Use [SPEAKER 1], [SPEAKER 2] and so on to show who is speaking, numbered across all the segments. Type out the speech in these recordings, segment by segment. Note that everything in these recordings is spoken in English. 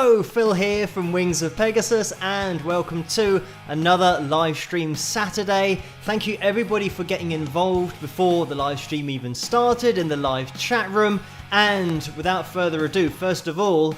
[SPEAKER 1] Hello, Phil here from Wings of Pegasus, and welcome to another live stream Saturday. Thank you everybody for getting involved before the live stream even started in the live chat room. And without further ado, first of all,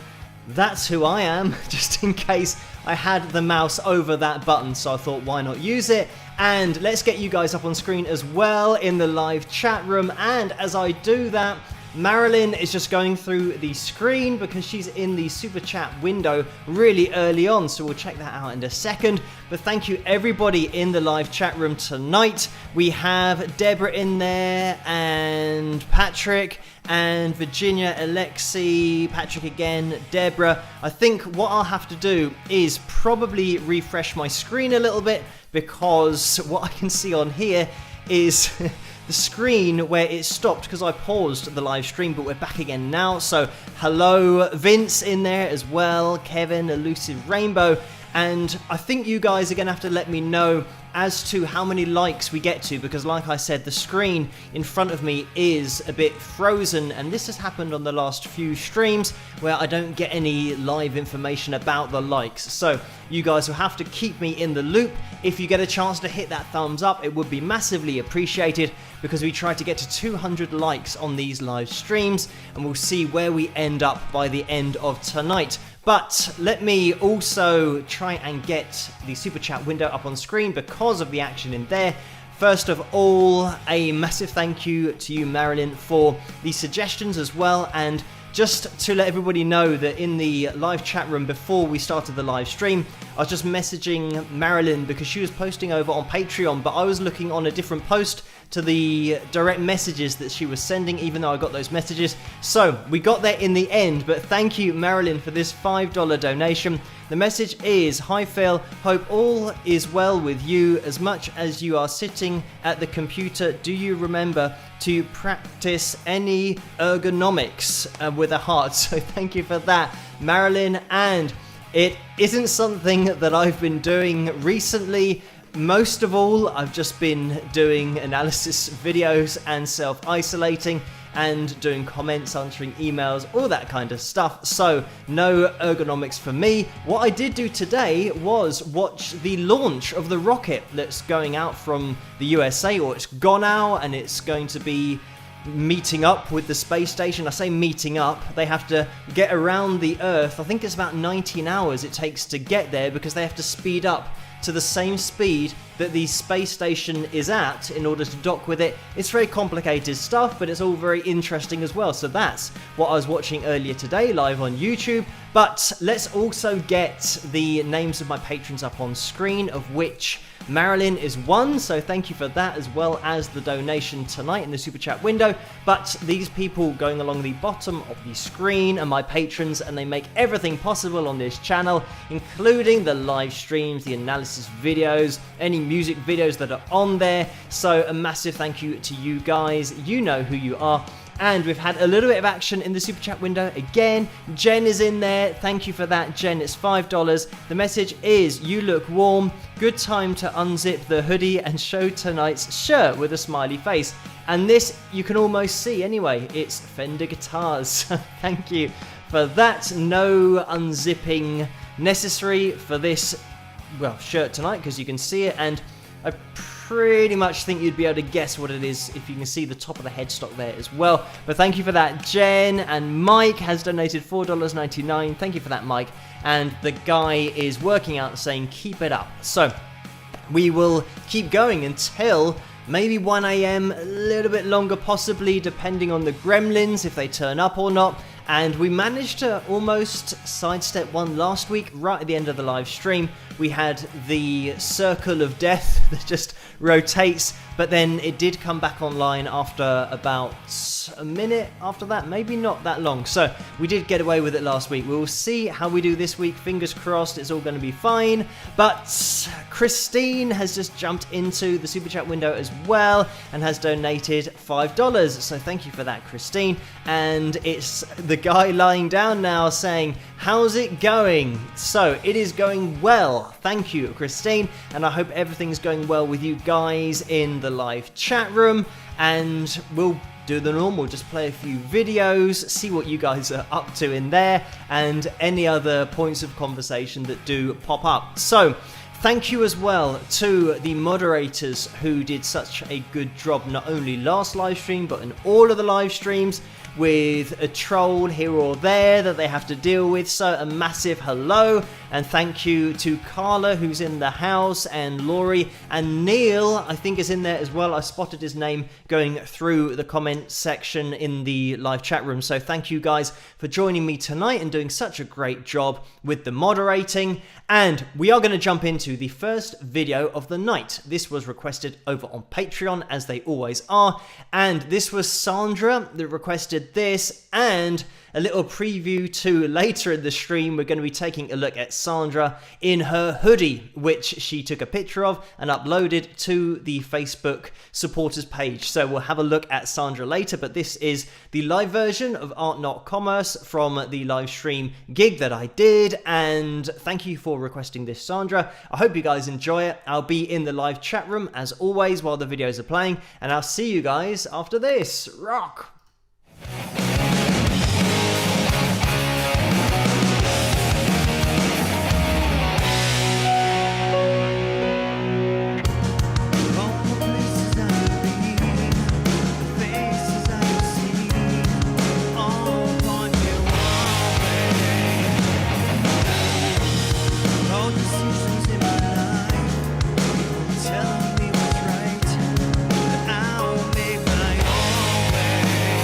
[SPEAKER 1] that's who I am, just in case I had the mouse over that button, so I thought why not use it. And let's get you guys up on screen as well in the live chat room. And as I do that, Marilyn is just going through the screen because she's in the super chat window really early on, so we'll check that out in a second. But thank you everybody in the live chat room tonight. We have Deborah in there, and Patrick, and Virginia, Alexi, Patrick again, Deborah. I think what I'll have to do is probably refresh my screen a little bit, because what I can see on here is the screen where it stopped because I paused the live stream, but we're back again now. So hello Vince in there as well, Kevin, Elusive Rainbow, and I think you guys are going to have to let me know as to how many likes we get to, because like I said, the screen in front of me is a bit frozen, and this has happened on the last few streams where I don't get any live information about the likes. So you guys will have to keep me in the loop. If you get a chance to hit that thumbs up, it would be massively appreciated, because we try to get to 200 likes on these live streams, and we'll see where we end up by the end of tonight. But let me also try and get the super chat window up on screen because of the action in there. First of all, a massive thank you to you, Marilyn, for the suggestions as well. And just to let everybody know that in the live chat room before we started the live stream, I was just messaging Marilyn because she was posting over on Patreon, but I was looking on a different post to the direct messages that she was sending, even though I got those messages. So we got there in the end, but thank you, Marilyn, for this $5 donation. The message is, "Hi Phil, hope all is well with you. As much as you are sitting at the computer, do you remember to practice any ergonomics with a heart?" So thank you for that, Marilyn. And it isn't something that I've been doing recently. Most of all, I've just been doing analysis videos and self-isolating and doing comments, answering emails, all that kind of stuff. So no ergonomics for me. What I did do today was watch the launch of the rocket that's going out from the USA, or it's gone out and it's going to be meeting up with the space station. I say meeting up, they have to get around the Earth. I think it's about 19 hours it takes to get there, because they have to speed up to the same speed that the space station is at in order to dock with it. It's very complicated stuff, but it's all very interesting as well. So that's what I was watching earlier today live on YouTube. But let's also get the names of my patrons up on screen, of which Marilyn is one, so thank you for that, as well as the donation tonight in the super chat window. But these people going along the bottom of the screen are my patrons, and they make everything possible on this channel, including the live streams, the analysis videos, any music videos that are on there. So a massive thank you to you guys. You know who you are. And we've had a little bit of action in the super chat window again. Jen is in there. Thank you for that, Jen. It's $5. The message is, "You look warm. Good time to unzip the hoodie and show tonight's shirt," with a smiley face. And this you can almost see anyway. It's Fender Guitars. Thank you for that. No unzipping necessary for this, well, shirt tonight, because you can see it. And I pretty much think you'd be able to guess what it is if you can see the top of the headstock there as well. But thank you for that, Jen. And Mike has donated $4.99. Thank you for that, Mike. And the guy is working out, saying keep it up. So we will keep going until maybe 1 AM, a little bit longer possibly, depending on the gremlins, if they turn up or not. And we managed to almost sidestep one last week, right at the end of the live stream. We had the circle of death that just rotates, but then it did come back online after about a minute after that, maybe not that long. So we did get away with it last week. We will see how we do this week. Fingers crossed it's all going to be fine. But Christine has just jumped into the super chat window as well and has donated $5. So thank you for that, Christine. And it's the guy lying down now saying, "How's it going?" So it is going well. Thank you, Christine. And I hope everything's going well with you guys in the live chat room. And we'll do the normal, just play a few videos, see what you guys are up to in there, and any other points of conversation that do pop up. So, thank you as well to the moderators who did such a good job, not only last live stream, but in all of the live streams, with a troll here or there that they have to deal with. So a massive hello, and thank you to Carla, who's in the house, and Laurie, and Neil, I think, is in there as well. I spotted his name going through the comment section in the live chat room. So thank you guys for joining me tonight and doing such a great job with the moderating. And we are going to jump into the first video of the night. This was requested over on Patreon, as they always are, and this was Sandra that requested this, and a little preview to later in the stream. We're going to be taking a look at Sandra in her hoodie, which she took a picture of and uploaded to the Facebook supporters page. So we'll have a look at Sandra later, but this is the live version of Art Not Commerce from the live stream gig that I did, and thank you for requesting this, Sandra. I hope you guys enjoy it. I'll be in the live chat room as always while the videos are playing, and I'll see you guys after this. Rock!
[SPEAKER 2] Telling me what's right, but I'll make my own way.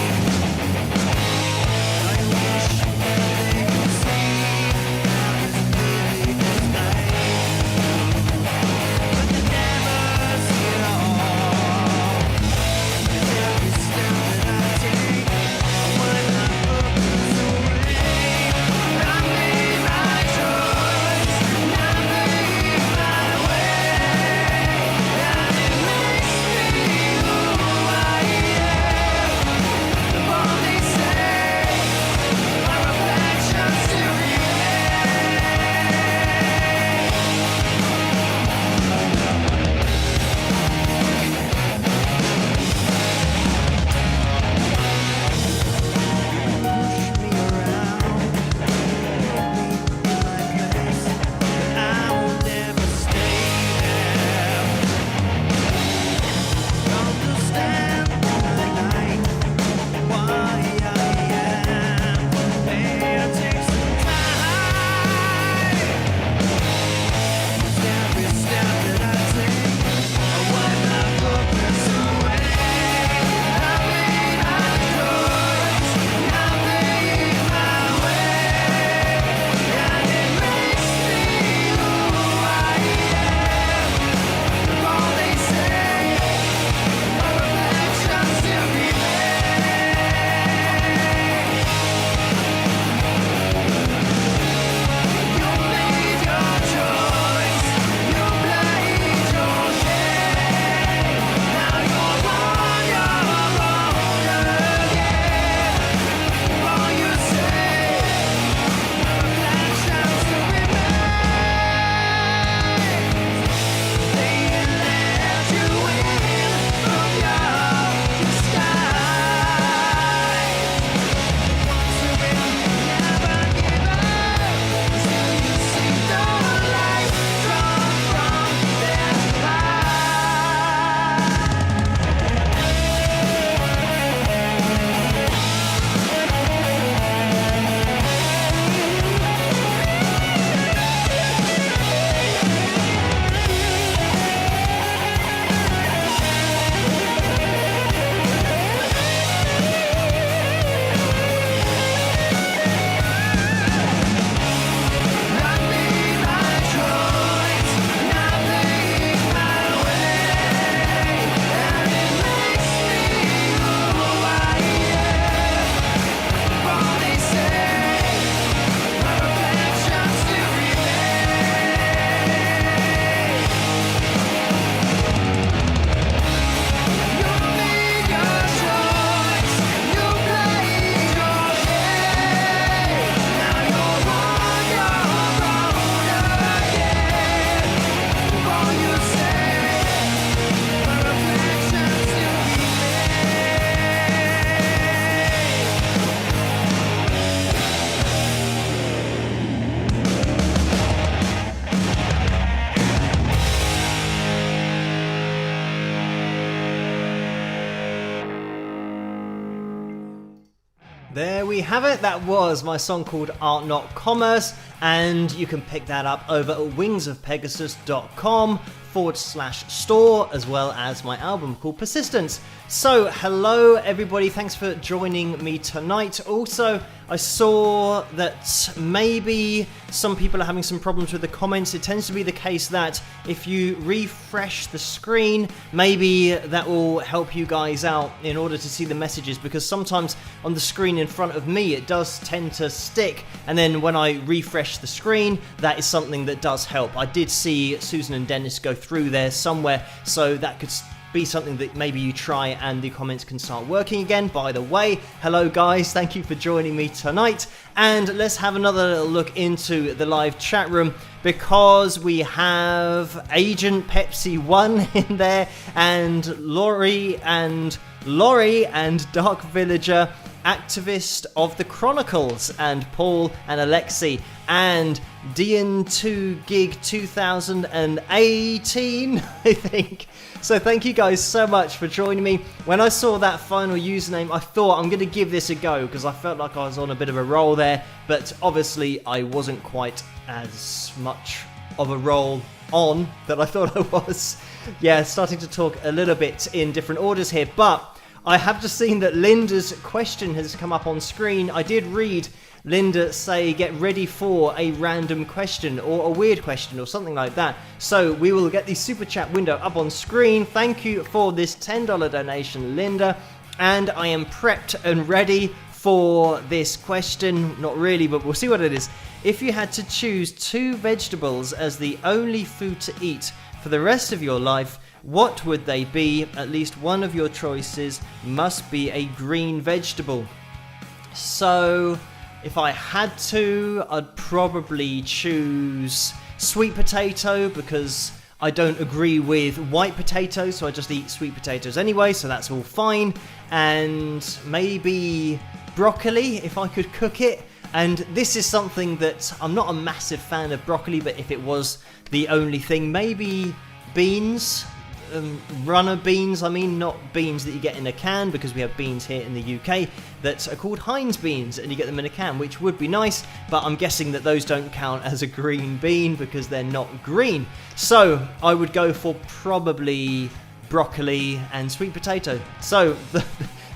[SPEAKER 1] There we have it. That was my song called Art Not Commerce, and you can pick that up over at wingsofpegasus.com/store, as well as my album called Persistence. So hello everybody, thanks for joining me tonight. Also, I saw that maybe some people are having some problems with the comments. It tends to be the case that if you refresh the screen, maybe that will help you guys out in order to see the messages, because sometimes on the screen in front of me it does tend to stick, and then when I refresh the screen, that is something that does help. I did see Susan and Dennis go through there somewhere, so that could be something that maybe you try and the comments can start working again. By the way, hello guys, thank you for joining me tonight, and let's have another little look into the live chat room, because we have Agent Pepsi 1 in there, and Laurie and Dark Villager, Activist of the Chronicles, and Paul and Alexi, and DN2 Gig 2018, I think. So thank you guys so much for joining me. When I saw that final username, I thought I'm going to give this a go, because I felt like I was on a bit of a roll there, but obviously I wasn't quite as much of a roll on that I thought I was. Yeah, starting to talk a little bit in different orders here, but I have just seen that Linda's question has come up on screen. I did read Linda say, get ready for a random question or a weird question or something like that. So we will get the super chat window up on screen. Thank you for this $10 donation, Linda. And I am prepped and ready for this question. Not really, but we'll see what it is. If you had to choose 2 vegetables as the only food to eat for the rest of your life, what would they be? At least one of your choices must be a green vegetable. So if I had to, I'd probably choose sweet potato, because I don't agree with white potatoes, so I just eat sweet potatoes anyway, so that's all fine. And maybe broccoli, if I could cook it. And this is something that I'm not a massive fan of broccoli, but if it was the only thing, maybe beans. Runner beans, I mean, not beans that you get in a can, because we have beans here in the UK that are called Heinz beans and you get them in a can, which would be nice, but I'm guessing that those don't count as a green bean because they're not green. So I would go for probably broccoli and sweet potato. So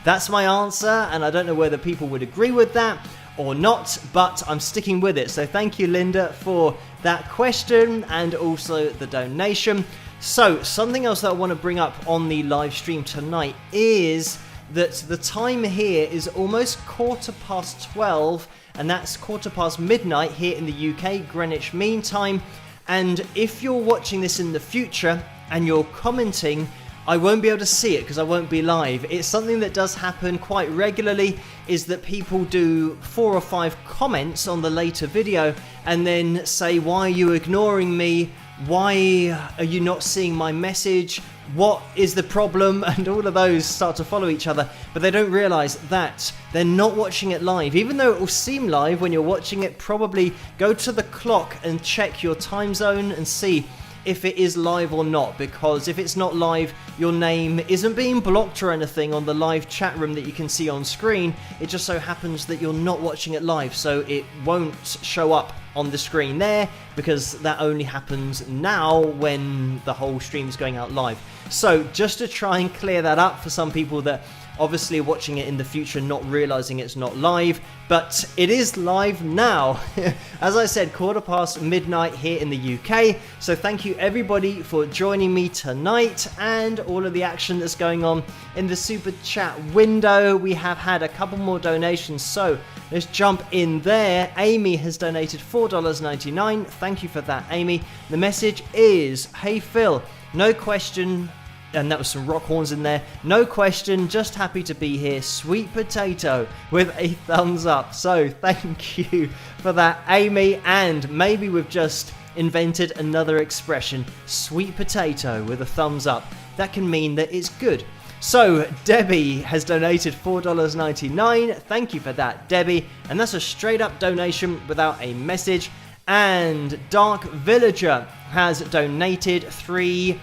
[SPEAKER 1] that's my answer, and I don't know whether people would agree with that or not, but I'm sticking with it. So thank you, Linda, for that question and also the donation. So, something else that I want to bring up on the live stream tonight is that the time here is almost 12:15, and that's 12:15 midnight here in the UK, Greenwich Mean Time. And if you're watching this in the future and you're commenting, I won't be able to see it because I won't be live. It's something that does happen quite regularly, is that people do 4 or 5 comments on the later video and then say, why are you ignoring me? Why are you not seeing my message? What is the problem? And all of those start to follow each other, but they don't realize that they're not watching it live. Even though it will seem live when you're watching it, probably go to the clock and check your time zone and see if it is live or not, because if it's not live, your name isn't being blocked or anything on the live chat room that you can see on screen. It just so happens that you're not watching it live, so it won't show up on the screen there, because that only happens now when the whole stream is going out live. So just to try and clear that up for some people that obviously watching it in the future not realizing it's not live, but it is live now. As I said, 12:15 midnight here in the UK. So thank you everybody for joining me tonight and all of the action that's going on in the super chat window. We have had a couple more donations, so let's jump in there. Amy has donated $4.99. Thank you for that, Amy. The message is, hey Phil, no question. And that was some rock horns in there. No question, just happy to be here. Sweet potato with a thumbs up. So thank you for that, Amy. And maybe we've just invented another expression. Sweet potato with a thumbs up. That can mean that it's good. So Debbie has donated $4.99. Thank you for that, Debbie. And that's a straight up donation without a message. And Dark Villager has donated £3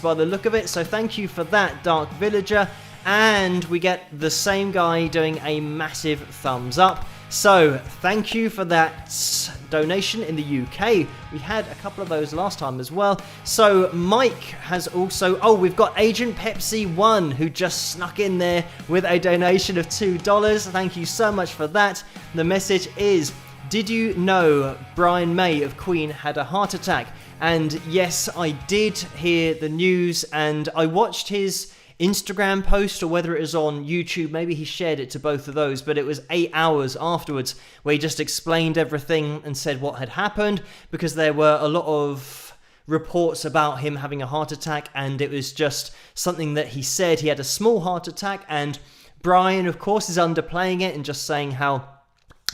[SPEAKER 1] by the look of it, so thank you for that, Dark Villager. and we get the same guy doing a massive thumbs up. So thank you for that donation in the UK. We had a couple of those last time as well. So Mike has also, we've got Agent Pepsi 1 who just snuck in there with a donation of $2. Thank you so much for that. The message is, did you know Brian May of Queen had a heart attack? And yes, I did hear the news, and I watched his Instagram post, or whether it was on YouTube, maybe he shared it to both of those, but it was 8 hours afterwards where he just explained everything and said what had happened, because there were a lot of reports about him having a heart attack, and it was just something that he said. He had a small heart attack, and Brian, of course, is underplaying it and just saying how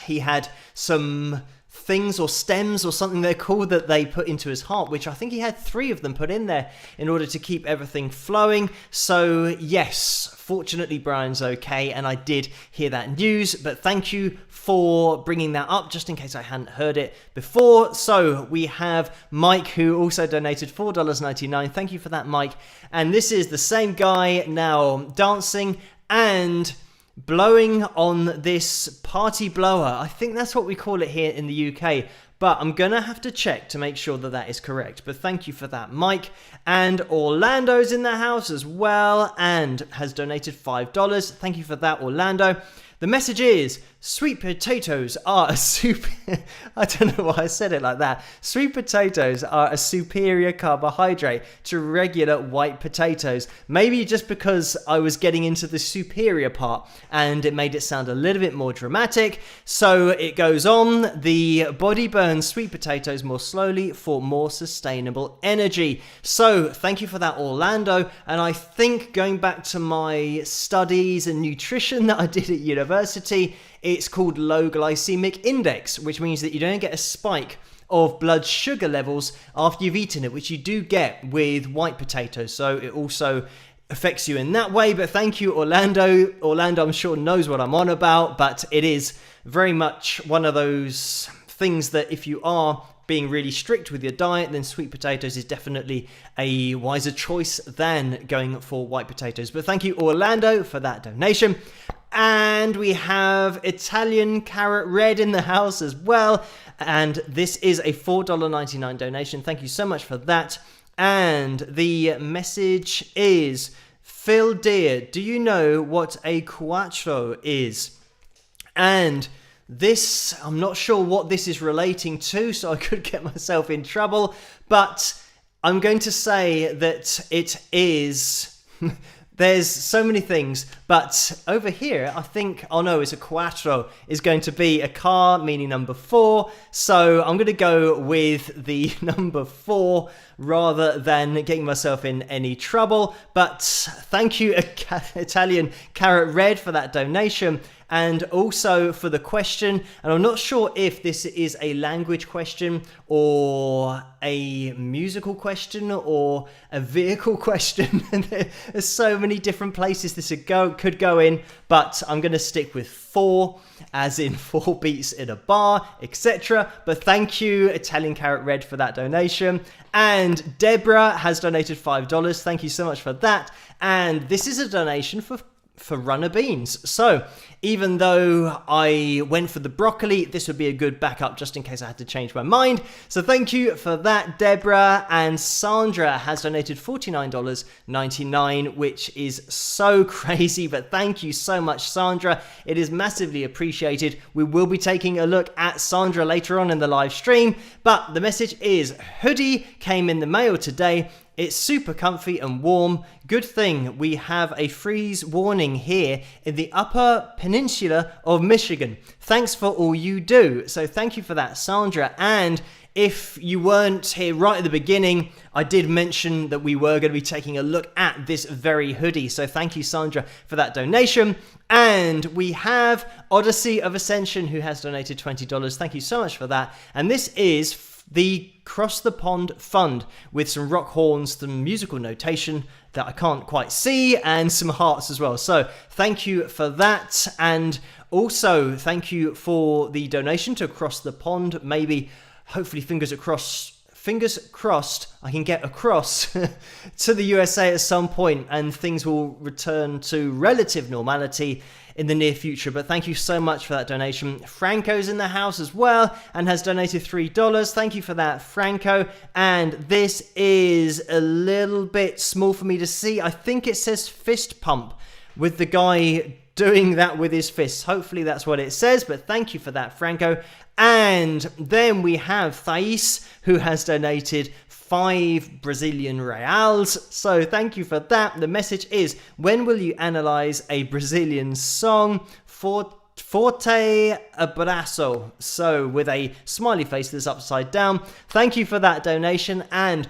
[SPEAKER 1] he had some things or stems or something they're called that they put into his heart, which I think he had 3 of them put in there in order to keep everything flowing. So yes, fortunately Brian's okay, and I did hear that news, but thank you for bringing that up just in case I hadn't heard it before. So we have Mike, who also donated $4.99. Thank you for that, Mike. And this is the same guy now dancing and blowing on this party blower. I think that's what we call it here in the UK, but I'm gonna have to check to make sure that that is correct. But thank you for that, Mike. And Orlando's in the house as well and has donated $5. Thank you for that, Orlando. The message is, sweet potatoes are a I don't know why I said it like that. Sweet potatoes are a superior carbohydrate to regular white potatoes. Maybe just because I was getting into the superior part and it made it sound a little bit more dramatic. So it goes on, the body burns sweet potatoes more slowly for more sustainable energy. So thank you for that, Orlando. And I think going back to my studies and nutrition that I did at university, it's called low glycemic index, which means that you don't get a spike of blood sugar levels after you've eaten it, which you do get with white potatoes. So it also affects you in that way. But thank you, Orlando. Orlando, I'm sure, knows what I'm on about, but it is very much one of those things that if you are being really strict with your diet, then sweet potatoes is definitely a wiser choice than going for white potatoes. But thank you, Orlando, for that donation. And we have Italian Carrot Red in the house as well. And this is a $4.99 donation. Thank you so much for that. And the message is, Phil dear, do you know what a quattro is? And this, I'm not sure what this is relating to, so I could get myself in trouble. But I'm going to say that it is... There's so many things, but over here, I think, oh no, it's a quattro, is going to be a car, meaning number 4. So I'm going to go with the number 4 rather than getting myself in any trouble. But thank you, Italian Carrot Red, for that donation. And also for the question, and I'm not sure if this is a language question or a musical question or a vehicle question. There's so many different places this could go in, but I'm going to stick with 4, as in 4 beats in a bar, etc. But thank you, Italian Carrot Red, for that donation. And Deborah has donated $5. Thank you so much for that. And this is a donation for runner beans. So even though I went for the broccoli, this would be a good backup just in case I had to change my mind. So thank you for that, Deborah. And Sandra has donated $49.99, which is so crazy, but thank you so much, Sandra. It is massively appreciated. We will be taking a look at Sandra later on in the live stream, but the message is, hoodie came in the mail today. It's super comfy and warm. Good thing we have a freeze warning here in the upper peninsula of Michigan. Thanks for all you do. So thank you for that, Sandra. And if you weren't here right at the beginning, I did mention that we were going to be taking a look at this very hoodie. So thank you, Sandra, for that donation. And we have Odyssey of Ascension, who has donated $20. Thank you so much for that. And this is the Cross the Pond Fund, with some rock horns, some musical notation that I can't quite see, and some hearts as well. So thank you for that. And also thank you for the donation to Cross the Pond. Maybe, hopefully, fingers fingers crossed, I can get across to the USA at some point and things will return to relative normality in the near future. But thank you so much for that donation. Franco's in the house as well and has donated $3. Thank you for that, Franco. And this is a little bit small for me to see. I think it says fist pump with the guy doing that with his fists. Hopefully that's what it says, but thank you for that, Franco. And then we have Thais, who has donated 5 Brazilian reals. So thank you for that. The message is, when will you analyze a Brazilian song? Forte abraço. So with a smiley face that's upside down. Thank you for that donation. And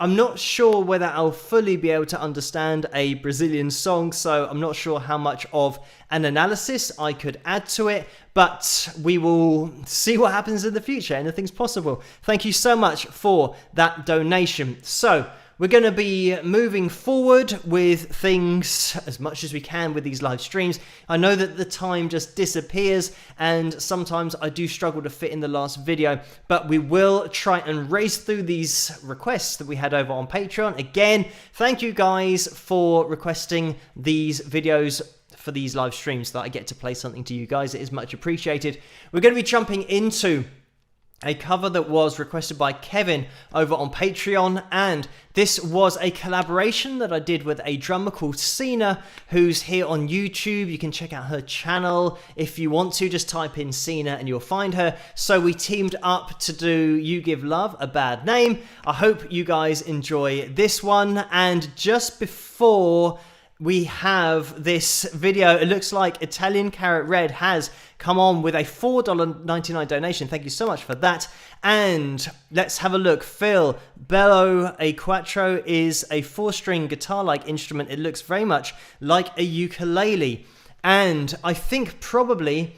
[SPEAKER 1] I'm not sure whether I'll fully be able to understand a Brazilian song, so I'm not sure how much of an analysis I could add to it, but we will see what happens in the future. Anything's possible. Thank you so much for that donation. So we're going to be moving forward with things as much as we can with these live streams. I know that the time just disappears and sometimes I do struggle to fit in the last video, but we will try and race through these requests that we had over on Patreon. Again, thank you guys for requesting these videos for these live streams so that I get to play something to you guys. It is much appreciated. We're going to be jumping into a cover that was requested by Kevin over on Patreon, and this was a collaboration that I did with a drummer called Sina, who's here on YouTube. You can check out her channel if you want to. Just type in Sina and you'll find her. So we teamed up to do You Give Love a Bad Name. I hope you guys enjoy this one. And just before we have this video, it looks like Italian Carrot Red has come on with a $4.99 donation. Thank you so much for that. And let's have a look. Phil, Bello a Quattro is a 4-string guitar-like instrument. It looks very much like a ukulele. And I think probably,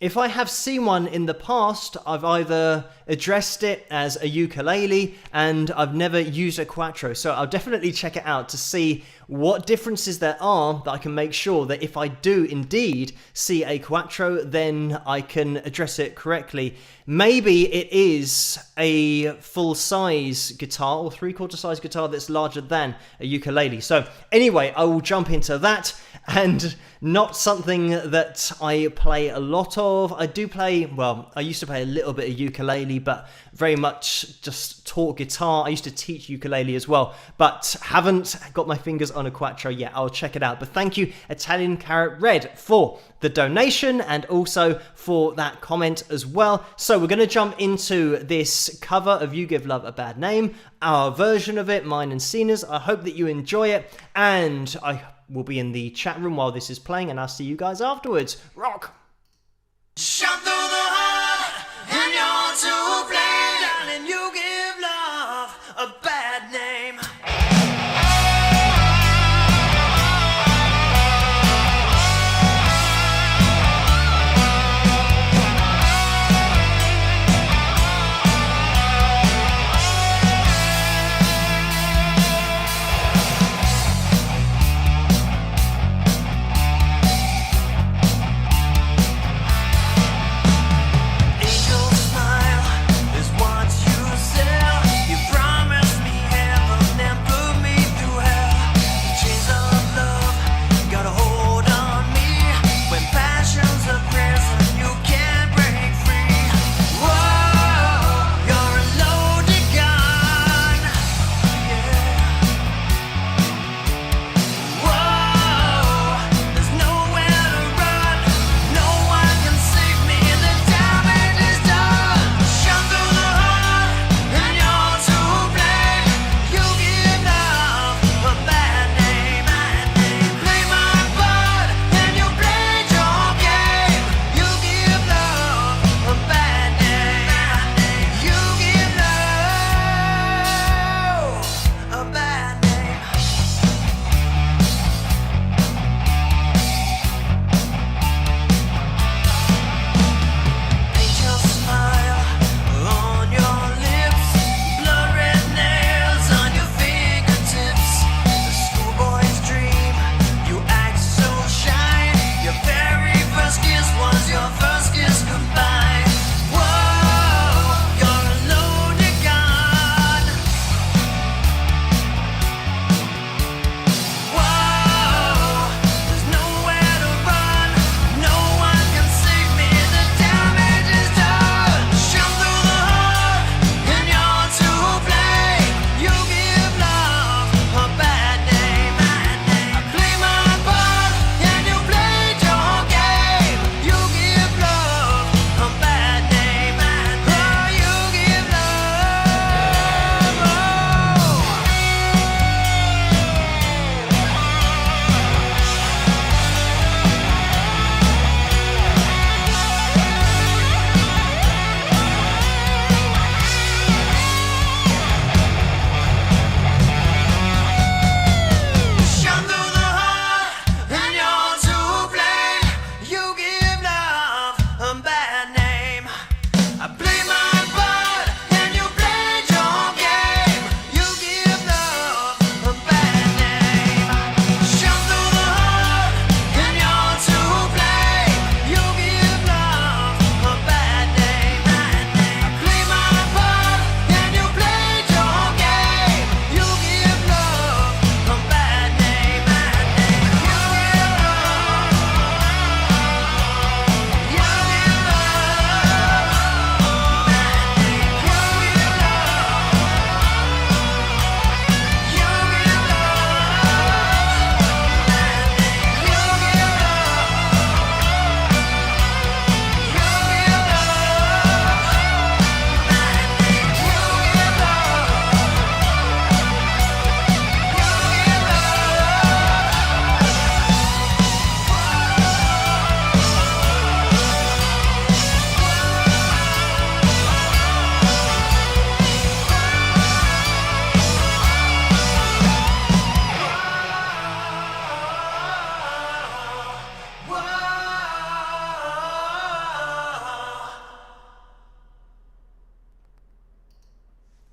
[SPEAKER 1] if I have seen one in the past, I've either addressed it as a ukulele and I've never used a Quattro. So I'll definitely check it out to see what differences there are, that I can make sure that if I do indeed see a Quattro, then I can address it correctly. Maybe it is a full-size guitar or 3/4 size guitar that's larger than a ukulele. So anyway, I will jump into that, and not something that I play a lot of. I do play, well, I used to play a little bit of ukulele, but very much just taught guitar. I used to teach ukulele as well, but haven't got my fingers on a Quattro yet. I'll check it out. But thank you, Italian Carrot Red, for the donation and also for that comment as well. So we're going to jump into this cover of You Give Love a Bad Name, our version of it, mine and Sina's. I hope that you enjoy it, and I will be in the chat room while this is playing, and I'll see you guys afterwards. Rock!
[SPEAKER 2] Shot through the heart, and you're to blame. Darling, you give love a bad name.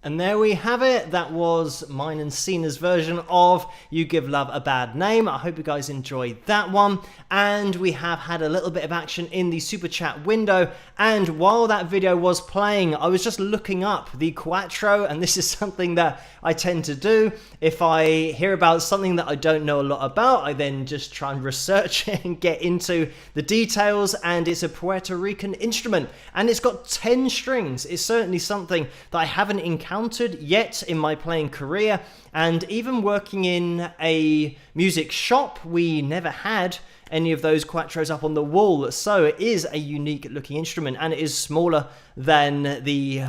[SPEAKER 1] And there we have it. That was mine and Cena's version of You Give Love a Bad Name. I hope you guys enjoyed that one. And we have had a little bit of action in the super chat window. And while that video was playing, I was just looking up the Quattro. And this is something that I tend to do. If I hear about something that I don't know a lot about, I then just try and research it and get into the details. And it's a Puerto Rican instrument. And it's got 10 strings. It's certainly something that I haven't encountered yet in my playing career, and even working in a music shop, we never had any of those Quattros up on the wall. So it is a unique looking instrument, and it is smaller than the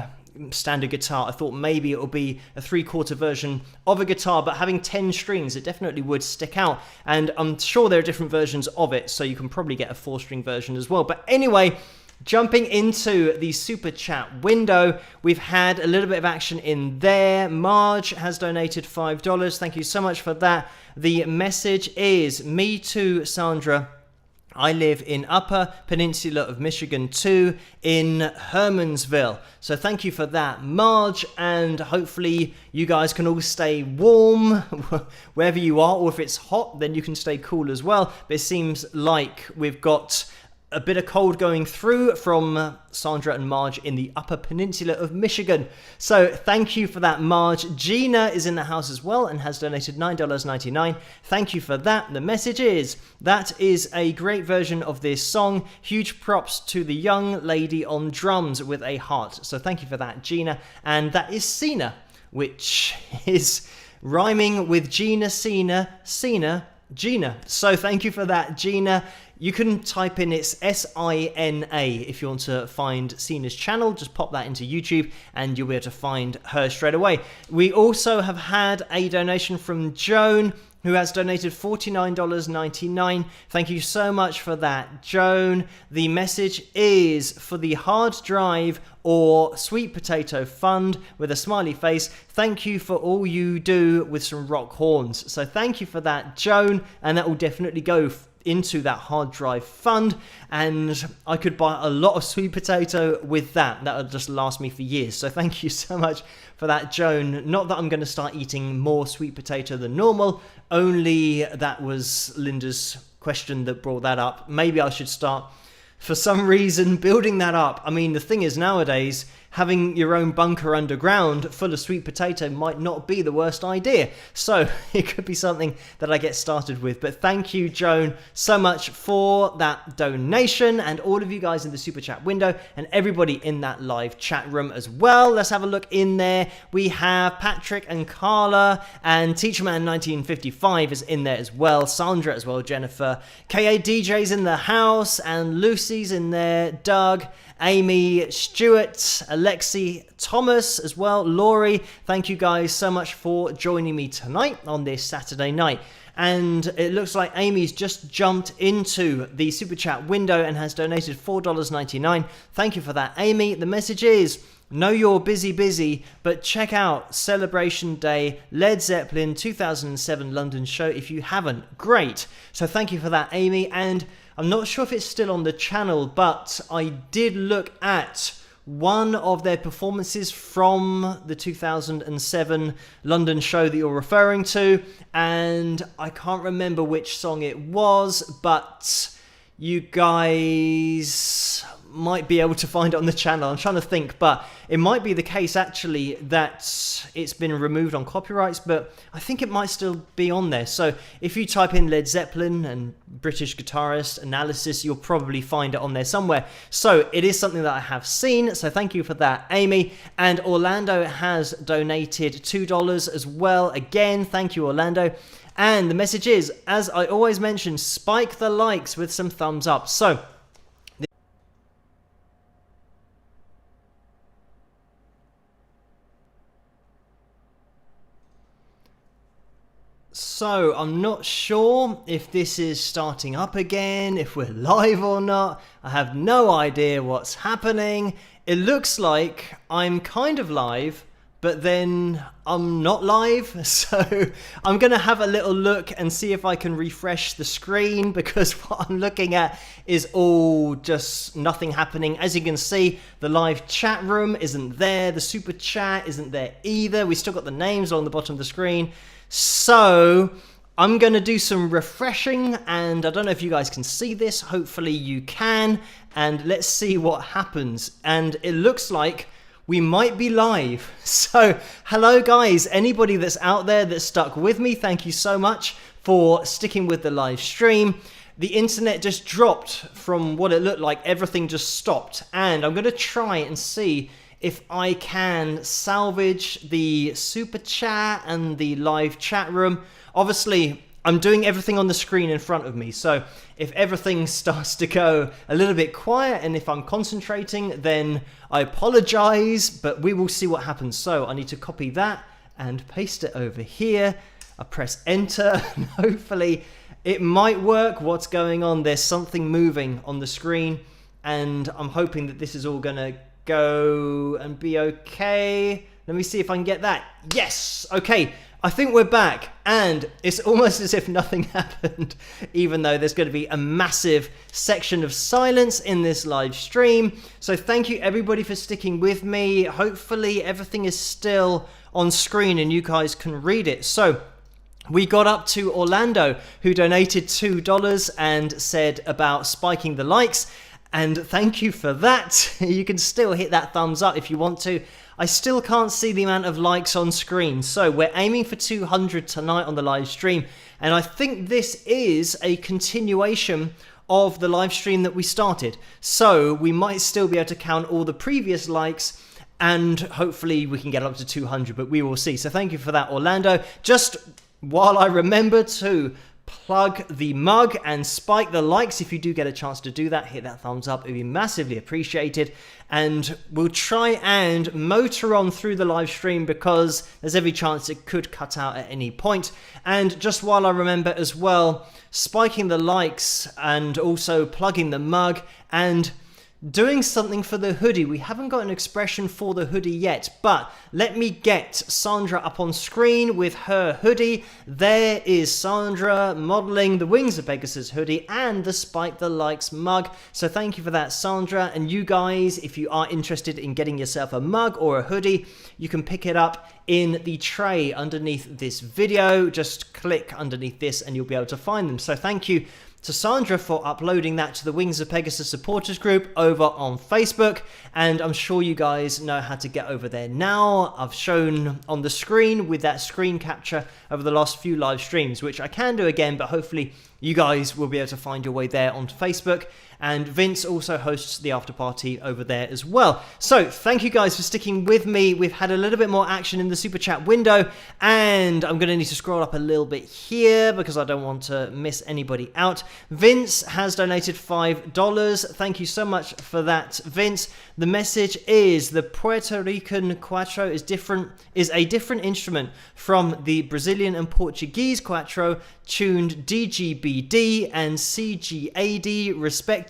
[SPEAKER 1] standard guitar. I thought maybe it will be a 3/4 version of a guitar, but having 10 strings, it definitely would stick out. And I'm sure there are different versions of it, so you can probably get a 4-string version as well. But anyway, jumping into the super chat window, we've had a little bit of action in there. Marge has donated $5. Thank you so much for that. The message is, me too, Sandra. I live in Upper Peninsula of Michigan too, in Hermansville. So thank you for that, Marge, and hopefully you guys can all stay warm wherever you are, or if it's hot, then you can stay cool as well. But it seems like we've got a bit of cold going through from Sandra and Marge in the Upper Peninsula of Michigan. So thank you for that, Marge. Gina is in the house as well and has donated $9.99. Thank you for that. The message is, that is a great version of this song. Huge props to the young lady on drums with a heart. So thank you for that, Gina. And that is Cena, which is rhyming with Gina, Cena, Gina. So thank you for that, Gina. You can type in, it's S-I-N-A, if you want to find Cena's channel. Just pop that into YouTube and you'll be able to find her straight away. We also have had a donation from Joan, who has donated $49.99. Thank you so much for that, Joan. The message is, for the hard drive or sweet potato fund, with a smiley face. Thank you for all you do with some rock horns. So thank you for that, Joan, and that will definitely go into that hard drive fund, and I could buy a lot of sweet potato with that. That would just last me for years. So thank you so much for that, Joan. Not that I'm going to start eating more sweet potato than normal, only that was Linda's question that brought that up. Maybe I should start, for some reason, building that up. I mean, the thing is, nowadays, having your own bunker underground full of sweet potato might not be the worst idea. So it could be something that I get started with. But thank you, Joan, so much for that donation, and all of you guys in the super chat window, and everybody in that live chat room as well. Let's have a look in there. We have Patrick and Carla, and Teacherman1955 is in there as well. Sandra as well, Jennifer. KADJ's in the house, and Lucy's in there. Doug, Amy, Stuart, Alexi, Thomas as well, Laurie. Thank you guys so much for joining me tonight on this Saturday night. And it looks like Amy's just jumped into the super chat window and has donated $4.99. Thank you for that, Amy. The message is, know you're busy, but check out Celebration Day Led Zeppelin 2007 London show if you haven't. Great. So thank you for that, Amy. And I'm not sure if it's still on the channel, but I did look at one of their performances from the 2007 London show that you're referring to, and I can't remember which song it was, but you guys might be able to find it on the channel. I'm trying to think, but it might be the case actually that it's been removed on copyrights, but I think it might still be on there. So if you type in Led Zeppelin and British guitarist analysis, you'll probably find it on there somewhere. So it is something that I have seen, so thank you for that, Amy. And Orlando has donated $2 as well. Again, thank you, Orlando. And the message is, as I always mention, spike the likes with some thumbs up. So I'm not sure if this is starting up again, if we're live or not. I have no idea what's happening. It looks like I'm kind of live, but then I'm not live. So I'm going to have a little look and see if I can refresh the screen, because what I'm looking at is all just nothing happening. As you can see, the live chat room isn't there. The super chat isn't there either. We still got the names on the bottom of the screen. So I'm going to do some refreshing, and I don't know if you guys can see this. Hopefully you can, and let's see what happens. And it looks like we might be live. So hello guys, anybody that's out there that's stuck with me, thank you so much for sticking with the live stream. The internet just dropped from what it looked like. Everything just stopped, and I'm going to try and see if I can salvage the super chat and the live chat room. Obviously, I'm doing everything on the screen in front of me, so if everything starts to go a little bit quiet and if I'm concentrating, then I apologize, but we will see what happens. So I need to copy that and paste it over here. I press enter, and hopefully it might work. What's going on? There's something moving on the screen, and I'm hoping that this is all gonna go and be okay. Let me see if I can get that. Yes, okay. I think we're back, and it's almost as if nothing happened, even though there's going to be a massive section of silence in this live stream. So thank you everybody for sticking with me. Hopefully everything is still on screen and you guys can read it. So we got up to Orlando, who donated $2 and said about spiking the likes. And thank you for that. You can still hit that thumbs up if you want to. I still can't see the amount of likes on screen. So we're aiming for 200 tonight on the live stream. And I think this is a continuation of the live stream that we started. So we might still be able to count all the previous likes, and hopefully we can get up to 200, but we will see. So thank you for that, Orlando. Just while I remember to plug the mug and spike the likes, if you do get a chance to do that, hit that thumbs up. It would be massively appreciated, and we'll try and motor on through the live stream because there's every chance it could cut out at any point. And just while I remember as well, spiking the likes and also plugging the mug and doing something for the hoodie. We haven't got an expression for the hoodie yet, but let me get Sandra up on screen with her hoodie. There is Sandra modeling the Wings of Pegasus hoodie and the Spike the Likes mug. So thank you for that, Sandra. And you guys, if you are interested in getting yourself a mug or a hoodie, you can pick it up in the tray underneath this video. Just click underneath this and you'll be able to find them. So thank you to Sandra for uploading that to the Wings of Pegasus supporters group over on Facebook, and I'm sure you guys know how to get over there now. I've shown on the screen with that screen capture over the last few live streams, which I can do again, but hopefully you guys will be able to find your way there on Facebook. And Vince also hosts the after party over there as well. So thank you guys for sticking with me. We've had a little bit more action in the super chat window, and I'm going to need to scroll up a little bit here because I don't want to miss anybody out. Vince has donated $5. Thank you so much for that, Vince. The message is the Puerto Rican cuatro is a different instrument from the Brazilian and Portuguese cuatro, tuned DGBD and CGAD respectively.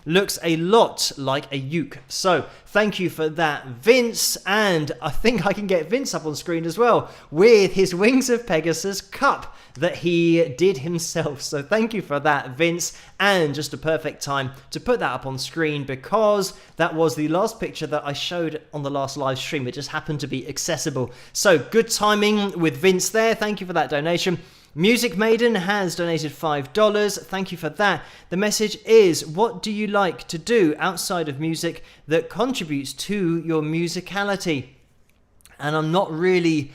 [SPEAKER 1] Looks a lot like a uke. So thank you for that, Vince. And I think I can get Vince up on screen as well with his Wings of Pegasus cup that he did himself. So thank you for that, Vince. And just a perfect time to put that up on screen because that was the last picture that I showed on the last live stream. It just happened to be accessible. So good timing with Vince there. Thank you for that donation. Music Maiden has donated $5. Thank you for that. The message is, what do you like to do outside of music that contributes to your musicality? And I'm not really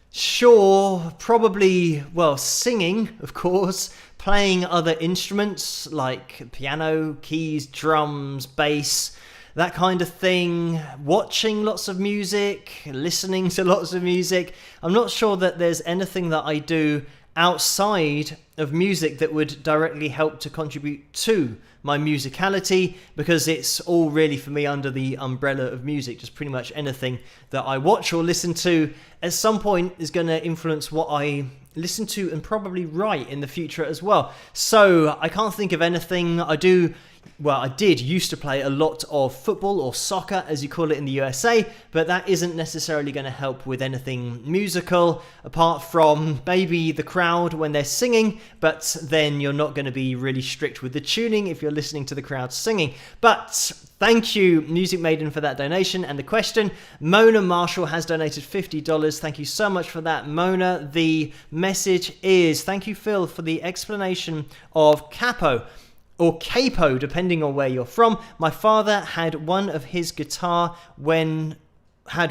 [SPEAKER 1] sure. Probably, well, singing, of course, playing other instruments like piano, keys, drums, bass, that kind of thing, watching lots of music, listening to lots of music. I'm not sure that there's anything that I do outside of music that would directly help to contribute to my musicality, because it's all really for me under the umbrella of music. Just pretty much anything that I watch or listen to at some point is going to influence what I listen to and probably write in the future as well. So I can't think of anything. I do well, I did used to play a lot of football, or soccer as you call it in the USA, but that isn't necessarily going to help with anything musical, apart from maybe the crowd when they're singing, but then you're not going to be really strict with the tuning if you're listening to the crowd singing. But thank you, Music Maiden, for that donation and the question. Mona Marshall has donated $50. Thank you so much for that, Mona. The message is, thank you, Phil, for the explanation of capo, or capo, depending on where you're from. My father had one on his guitar when I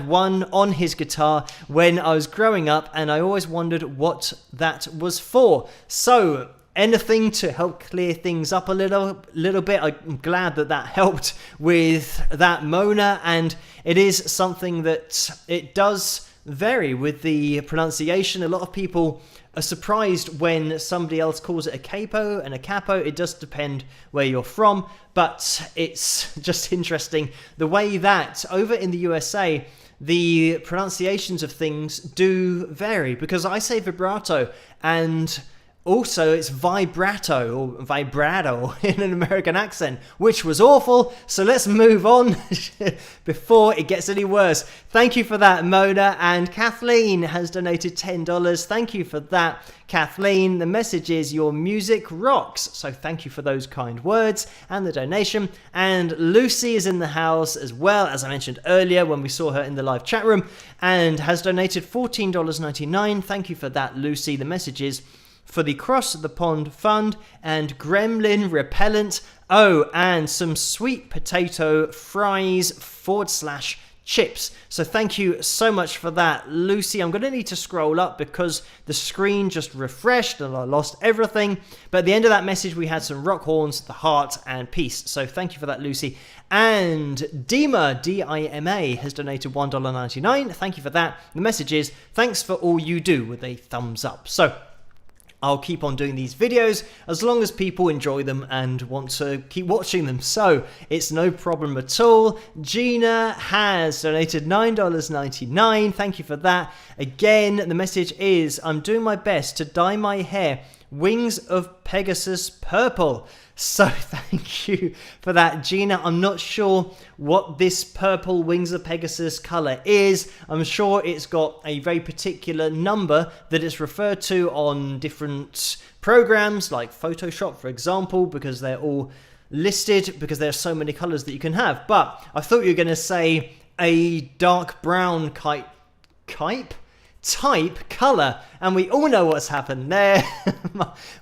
[SPEAKER 1] was growing up, and I always wondered what that was for. So anything to help clear things up a little bit. I'm glad that helped with that, Mona, and it is something that it does vary with the pronunciation. A lot of people are surprised when somebody else calls it a capo and a capo. It does depend where you're from, but it's just interesting the way that over in the USA the pronunciations of things do vary, because I say vibrato and also it's vibrato or vibrato in an American accent, which was awful. So let's move on before it gets any worse. Thank you for that, Mona. And Kathleen has donated $10. Thank you for that, Kathleen. The message is, your music rocks. So thank you for those kind words and the donation. And Lucy is in the house as well, as I mentioned earlier when we saw her in the live chat room, and has donated $14.99. Thank you for that, Lucy. The message is, for the Cross the Pond Fund and gremlin repellent. Oh, and some sweet potato fries / chips. So thank you so much for that, Lucy. I'm going to need to scroll up because the screen just refreshed and I lost everything. But at the end of that message, we had some rock horns, the heart, and peace. So thank you for that, Lucy. And Dima, D-I-M-A, has donated $1.99. Thank you for that. The message is, thanks for all you do, with a thumbs up. So I'll keep on doing these videos as long as people enjoy them and want to keep watching them, so it's no problem at all. Gina has donated $9.99. Thank you for that. Again, the message is, I'm doing my best to dye my hair Wings of Pegasus purple. So thank you for that, Gina. I'm not sure what this purple Wings of Pegasus color is. I'm sure it's got a very particular number that it's referred to on different programs like Photoshop, for example, because they're all listed because there are so many colors that you can have. But I thought you were going to say a dark brown type color, and we all know what's happened there.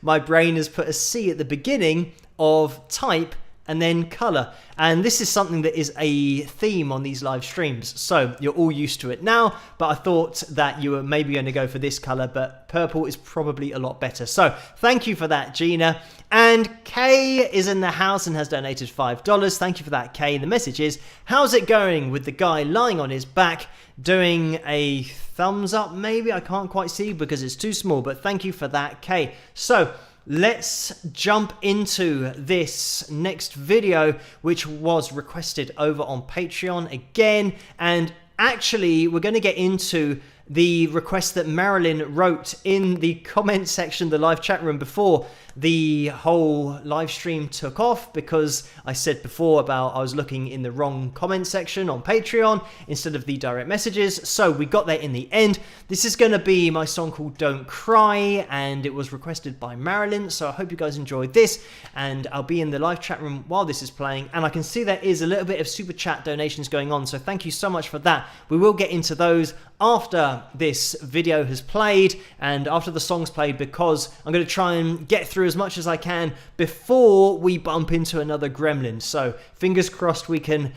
[SPEAKER 1] My brain has put a C at the beginning of type and then color, and this is something that is a theme on these live streams, so you're all used to it now. But I thought that you were maybe going to go for this color, but purple is probably a lot better. So thank you for that, Gina. And Kay is in the house and has donated $5. Thank you for that, Kay. The message is, how's it going with the guy lying on his back doing a thumbs up? Maybe I can't quite see because it's too small, but thank you for that, Kay. So let's jump into this next video, which was requested over on Patreon again. And actually, we're going to get into the request that Marilyn wrote in the comment section, the live chat room, before the whole live stream took off, because I said before about I was looking in the wrong comment section on Patreon instead of the direct messages. So we got there in the end. This is going to be my song called Don't Cry, and it was requested by Marilyn. So I hope you guys enjoyed this, and I'll be in the live chat room while this is playing. And I can see there is a little bit of super chat donations going on, so thank you so much for that. We will get into those after this video has played and after the song's played, because I'm going to try and get through as much as I can before we bump into another gremlin. So fingers crossed we can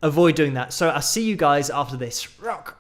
[SPEAKER 1] avoid doing that. So I'll see you guys after this. Rock!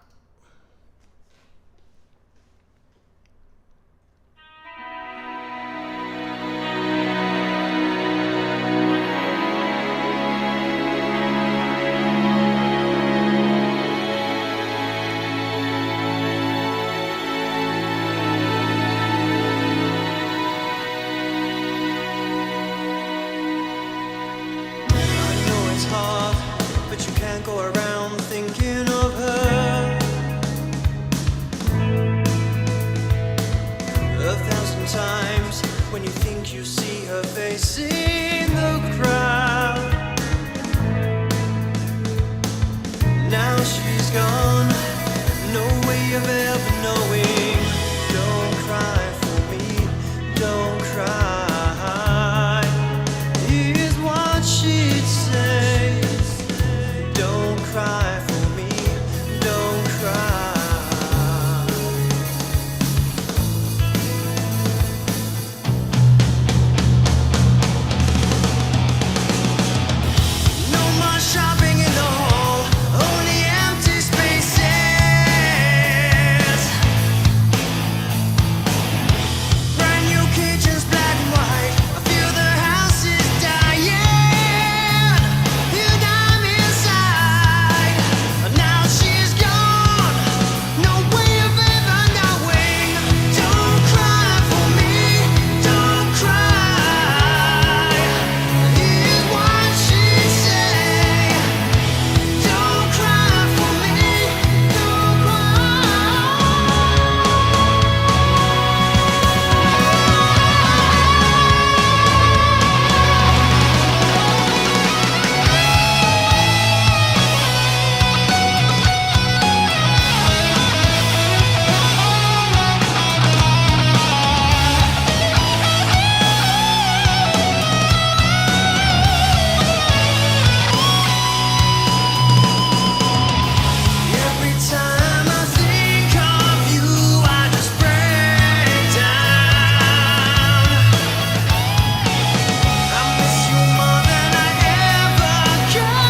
[SPEAKER 2] Times when you think you see her face in the crowd. of ever knowing. Don't cry for me, don't cry. Here's what she'd say. Don't cry for me, don't cry. No more shopping in the hall, only empty spaces. Brand new kitchens, black and white. I feel the house is dying, and I'm inside. Now she's gone, no way of ever knowing. Don't cry for me, don't cry. Here's what she'd say. Don't cry for me, don't Every time I think of you, I just break down. I miss you more than I ever could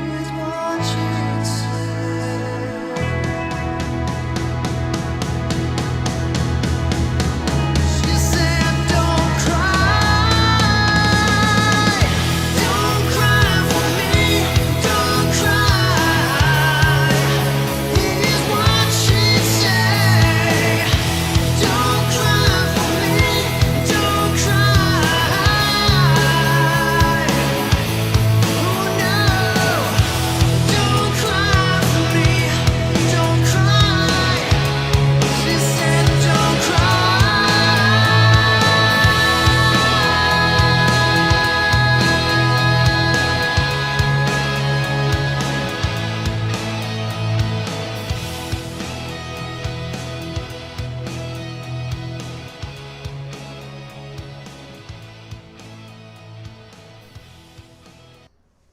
[SPEAKER 2] Here's what she'd say. She said, don't cry. Don't cry for me, don't cry. Here's what she'd say. Don't cry for me, don't cry. Oh no, don't cry for me, don't cry. She said, don't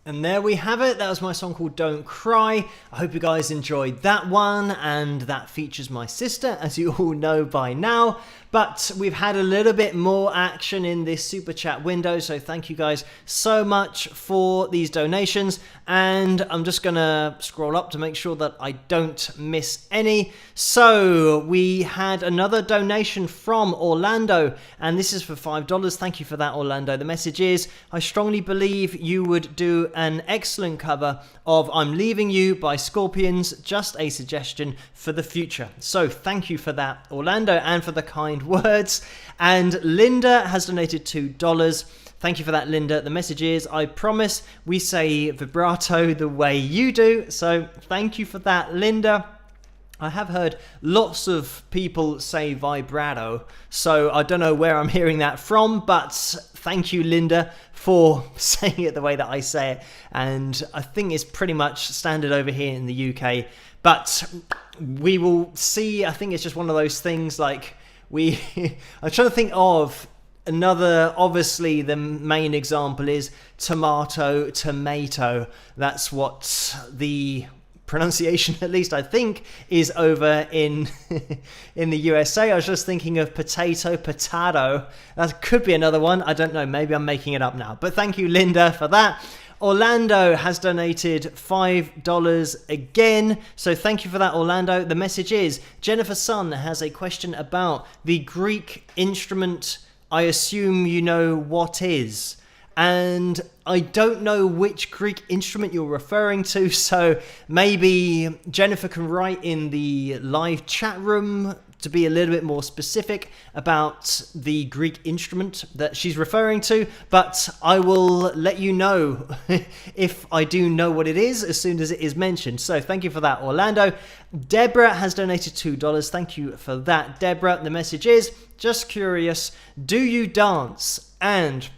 [SPEAKER 1] And there we have it. That was my song called Don't Cry. I hope you guys enjoyed that one, and that features my sister, as you all know by now. But we've had a little bit more action in this super chat window, so thank you guys so much for these donations. And I'm just gonna scroll up to make sure that I don't miss any. So we had another donation from Orlando, and this is for $5. Thank you for that, Orlando. The message is, I strongly believe you would do an excellent cover of I'm Leaving You by Scorpions. Just a suggestion for the future. So thank you for that, Orlando, and for the kind words. And Linda has donated $2. Thank you for that, Linda. The message is, I promise we say vibrato the way you do. So thank you for that, Linda. I have heard lots of people say vibrato, so I don't know where I'm hearing that from, but thank you, Linda, for saying it the way that I say it. And I think it's pretty much standard over here in the UK, but we will see. I think it's just one of those things like I'm trying to think of another. Obviously the main example is tomato. That's what the pronunciation, at least I think, is over in in the USA. I was just thinking of potato. That could be another one. I don't know. Maybe I'm making it up now. But thank you, Linda, for that. Orlando has donated $5 again. So thank you for that, Orlando. The message is, Jennifer Sun has a question about the Greek instrument. I assume you know what is. and I don't know which Greek instrument you're referring to, so maybe Jennifer can write in the live chat room to be a little bit more specific about the Greek instrument that she's referring to, but I will let you know if I do know what it is as soon as it is mentioned. So thank you for that, Orlando. Deborah has donated $2. Thank you for that, Deborah. The message is, just curious, do you dance? And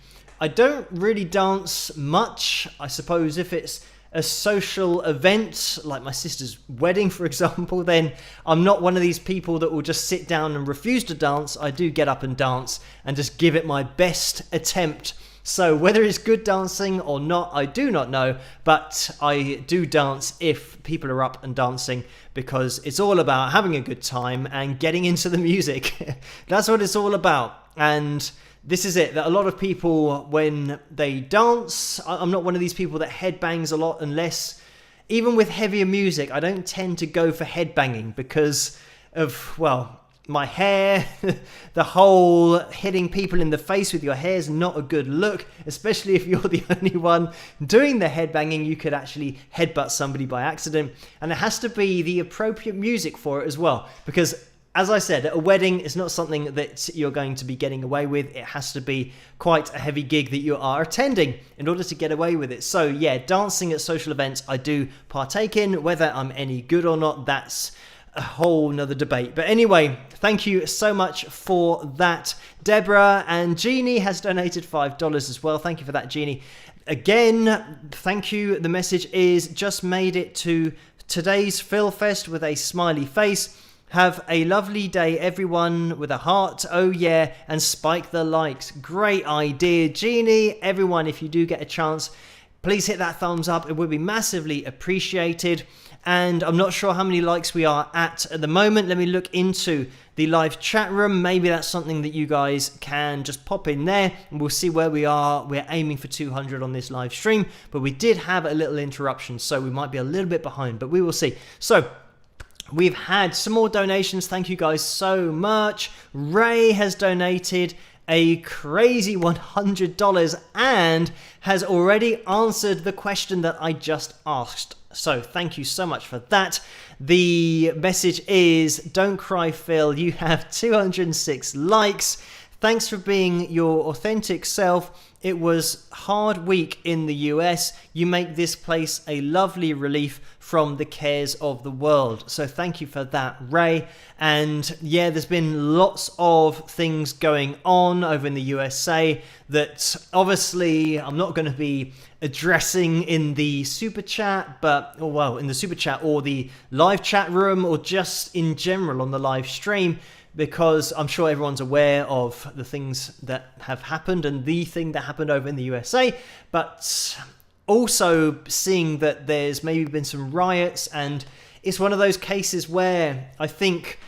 [SPEAKER 1] I don't really dance much. I suppose if it's a social event, like my sister's wedding, for example, then I'm not one of these people that will just sit down and refuse to dance. I do get up and dance and just give it my best attempt. So whether it's good dancing or not, I do not know, but I do dance if people are up and dancing, because it's all about having a good time and getting into the music. That's what it's all about. And this is it, that a lot of people, when they dance, I'm not one of these people that headbangs a lot, unless, even with heavier music, I don't tend to go for headbanging because of, well, my hair. The whole hitting people in the face with your hair is not a good look, especially if you're the only one doing the headbanging. You could actually headbutt somebody by accident, and it has to be the appropriate music for it as well, because as I said, at a wedding, it's not something that you're going to be getting away with. It has to be quite a heavy gig that you are attending in order to get away with it. So yeah, dancing at social events I do partake in. Whether I'm any good or not, that's a whole nother debate. But anyway, thank you so much for that, Deborah. And Jeannie has donated $5 as well. Thank you for that, Jeannie. Again, thank you. The message is, just made it to today's Phil Fest with a smiley face. Have a lovely day, everyone, with a heart. Oh yeah, and spike the likes. Great idea, Jeannie. Everyone, if you do get a chance, please hit that thumbs up. It would be massively appreciated. And I'm not sure how many likes we are at the moment. Let me look into the live chat room. Maybe that's something that you guys can just pop in there, and we'll see where we are. We're aiming for 200 on this live stream, but we did have a little interruption, so we might be a little bit behind, but we will see. So we've had some more donations. Thank you guys so much. Ray has donated a crazy $100 and has already answered the question that I just asked. So thank you so much for that. The message is, don't cry, Phil. You have 206 likes. Thanks for being your authentic self. It was a hard week in the US. You make this place a lovely relief from the cares of the world. So thank you for that, Ray. And yeah, there's been lots of things going on over in the USA that obviously I'm not going to be addressing in the super chat, but, or well, in the super chat or the live chat room, or just in general on the live stream, because I'm sure everyone's aware of the things that have happened and the thing that happened over in the USA, but also seeing that there's maybe been some riots, and it's one of those cases where I think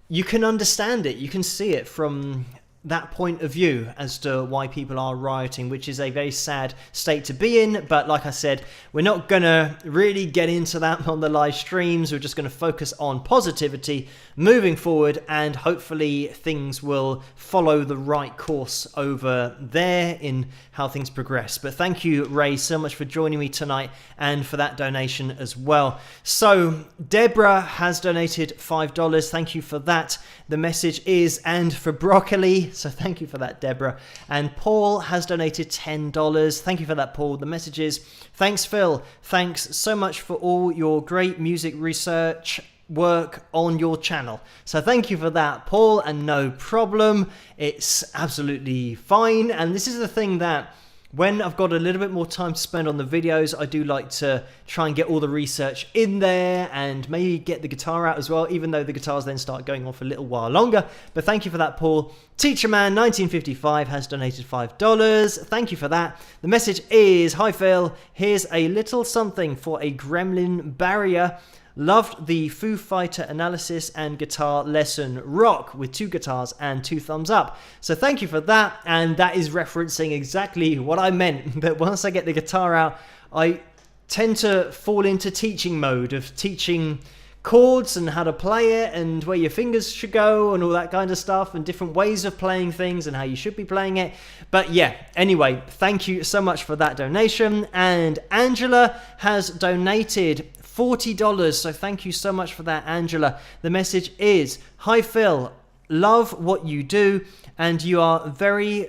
[SPEAKER 1] you can understand it, you can see it from that point of view as to why people are rioting, which is a very sad state to be in. But like I said, we're not gonna really get into that on the live streams. We're just going to focus on positivity moving forward, and hopefully things will follow the right course over there in how things progress. But thank you, Ray, so much for joining me tonight and for that donation as well. So Deborah has donated $5. Thank you for that. The message is, and for broccoli. So thank you for that, Deborah. And Paul has donated $10. Thank you for that, Paul. The message is, thanks, Phil. Thanks so much for all your great music research work on your channel. So thank you for that, Paul, and no problem. It's absolutely fine. And this is the thing that when I've got a little bit more time to spend on the videos, I do like to try and get all the research in there and maybe get the guitar out as well, even though the guitars then start going on for a little while longer. But thank you for that, Paul. Teacherman1955 has donated $5. Thank you for that. The message is, hi Phil, here's a little something for a gremlin barrier. Loved the Foo Fighter analysis and guitar lesson. Rock, with 2 guitars and 2 thumbs up. So thank you for that. And that is referencing exactly what I meant. That once I get the guitar out, I tend to fall into teaching mode of teaching chords and how to play it and where your fingers should go and all that kind of stuff and different ways of playing things and how you should be playing it. But yeah, anyway, thank you so much for that donation. And Angela has donated $40, so thank you so much for that, Angela. The message is, "Hi Phil, love what you do, and you are very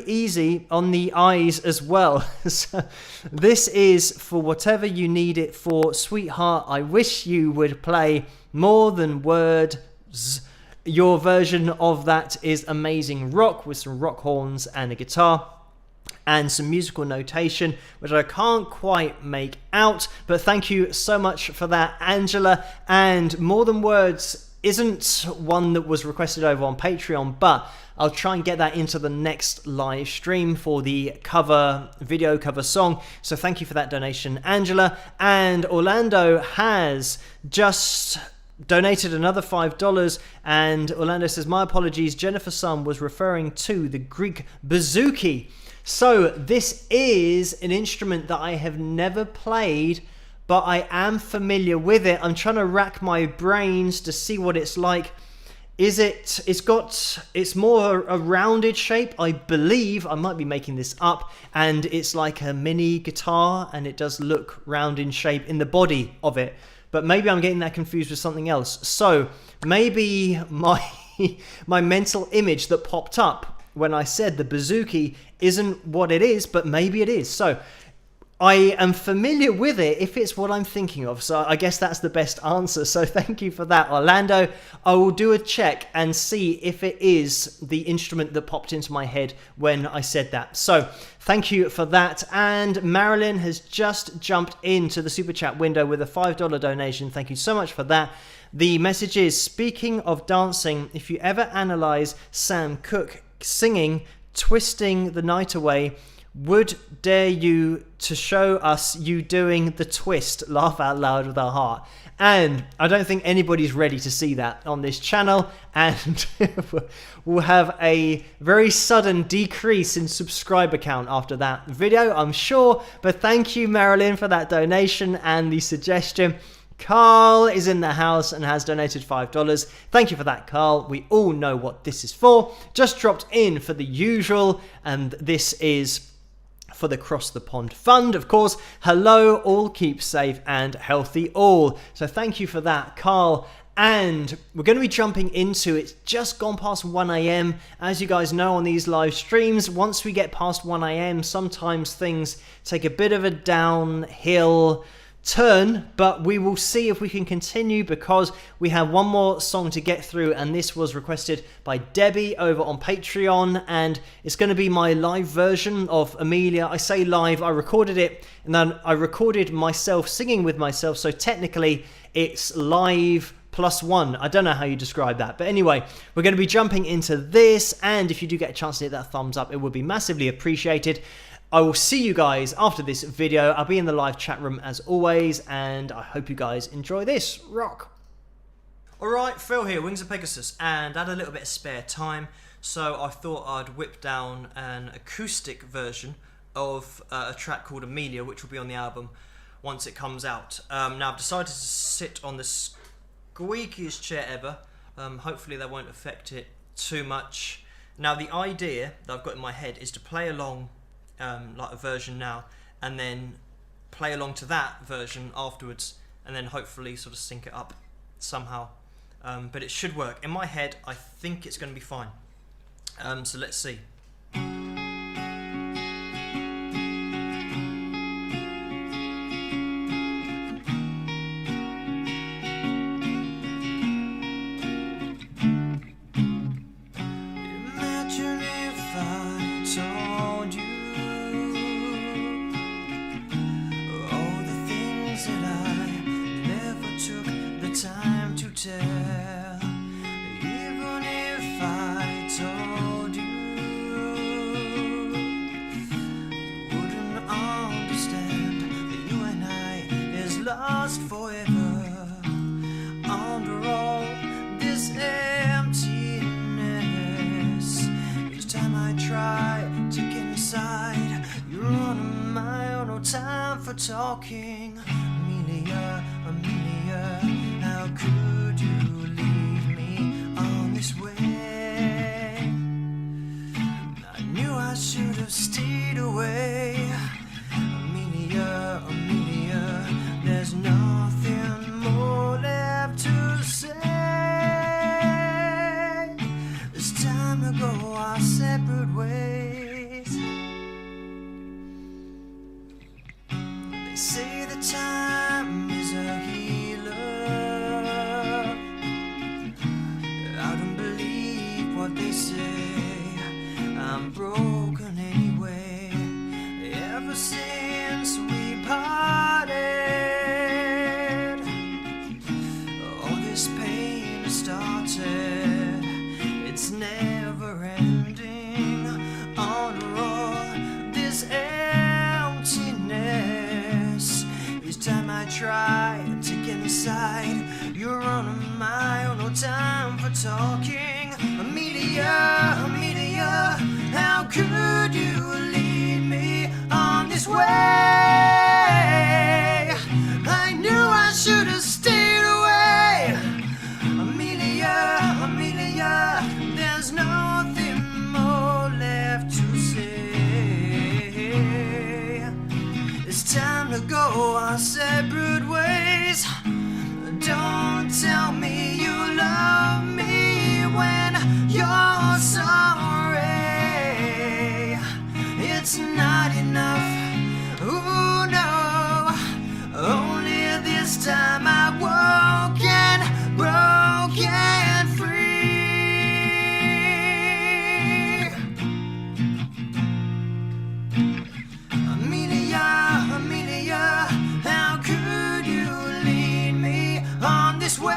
[SPEAKER 1] easy on the eyes as well. So this is for whatever you need it for, sweetheart. I wish you would play more than words. Your version of that is amazing rock with some rock horns and a guitar and some musical notation, which I can't quite make out, but thank you so much for that, Angela. And More Than Words isn't one that was requested over on Patreon, but I'll try and get that into the next live stream for the video cover song. So thank you for that donation, Angela. And Orlando has just donated another $5, and Orlando says, "My apologies, Jennifer Sun was referring to the Greek bouzouki." So this is an instrument that I have never played, but I am familiar with it. I'm trying to rack my brains to see what it's like. It's more a rounded shape, I believe. I might be making this up, and it's like a mini guitar, and it does look round in shape in the body of it, but maybe I'm getting that confused with something else. So maybe my mental image that popped up when I said the bouzouki isn't what it is, but maybe it is. So I am familiar with it if it's what I'm thinking of. So I guess that's the best answer. So thank you for that, Orlando. I will do a check and see if it is the instrument that popped into my head when I said that. So thank you for that. And Marilyn has just jumped into the super chat window with a $5 donation. Thank you so much for that. The message is, "Speaking of dancing, if you ever analyze Sam Cooke singing Twisting the Night Away, would dare you to show us you doing the twist, laugh out loud with our heart." And I don't think anybody's ready to see that on this channel, and we'll have a very sudden decrease in subscriber count after that video, I'm sure. But thank you, Marilyn, for that donation and the suggestion. Carl is in the house and has donated $5. Thank you for that, Carl. We all know what this is for. Just dropped in for the usual, and this is for the Cross the Pond Fund, of course. Hello, all, keep safe and healthy all. So thank you for that, Carl. And we're going to be jumping into, it's just gone past 1 a.m. As you guys know on these live streams, once we get past 1 a.m., sometimes things take a bit of a downhill turn, but we will see if we can continue because we have one more song to get through, and this was requested by Debbie over on Patreon, and it's going to be my live version of Amelia. I say live, I recorded it and then I recorded myself singing with myself, so technically it's live +1. I don't know how you describe that, but anyway, we're going to be jumping into this, and if you do get a chance to hit that thumbs up, it would be massively appreciated. I will see you guys after this video. I'll be in the live chat room as always, and I hope you guys enjoy this. Rock! Alright, Phil here, Wings of Pegasus, and I had a little bit of spare time, so I thought I'd whip down an acoustic version of a track called Amelia, which will be on the album once it comes out. Now, I've decided to sit on the squeakiest chair ever. Hopefully that won't affect it too much. Now, the idea that I've got in my head is to play along like a version now, and then play along to that version afterwards, and then hopefully sort of sync it up somehow. But it should work. In my head, I think it's going to be fine. So let's see. Forever under all this emptiness. Each time I try to get inside, you're on my own, no time for talking. Amelia, Amelia.
[SPEAKER 2] this way. I knew I should have stayed away. Amelia, Amelia, there's nothing more left to say. It's time to go our separate ways. They say the time is a healer. I don't believe what they say. I'm broken anyway. Ever since we parted, all this pain started. It's never ending. Under all this emptiness, each time I try to get inside, you're on my own. No time for talking. Amelia, Amelia, how could you lead me on this way? I knew I should have stayed away. Amelia, Amelia, there's nothing more left to say. It's time to go our separate ways. Don't tell me you love me when you're sorry. It's not enough. Ooh, no. Only this time I woke and broke and free. Amelia, Amelia, how could you lead me on this way?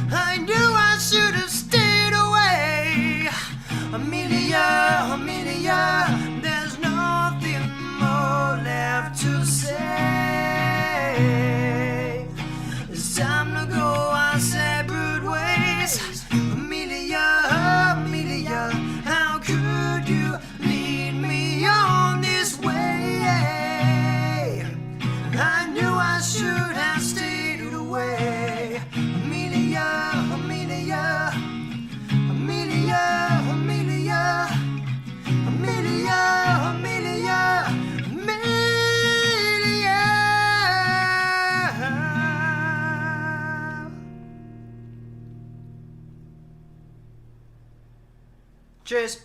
[SPEAKER 2] I knew I should have stayed away. Amelia, Amelia, there's nothing more left to say. It's time to go our separate ways. Amelia, Amelia, how could you lead me on this way? I knew I should have stayed away. Amelia, Amelia, Amelia, Amelia, Amelia, Amelia, Amelia. Cheers.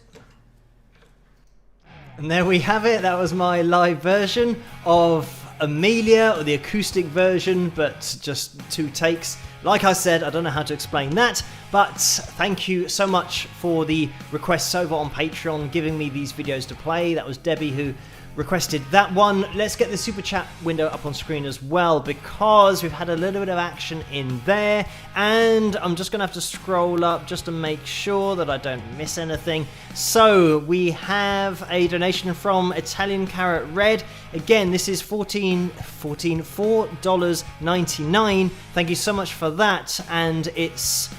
[SPEAKER 1] And there we have it. That was my live version of Amelia, or the acoustic version, but just 2 takes. Like I said, I don't know how to explain that, but thank you so much for the requests over on Patreon, giving me these videos to play. That was Debbie who requested that one. Let's get the super chat window up on screen as well, because we've had a little bit of action in there, and I'm just gonna have to scroll up just to make sure that I don't miss anything. So we have a donation from Italian Carrot Red. Again, this is $4.99. Thank you so much for that, and it's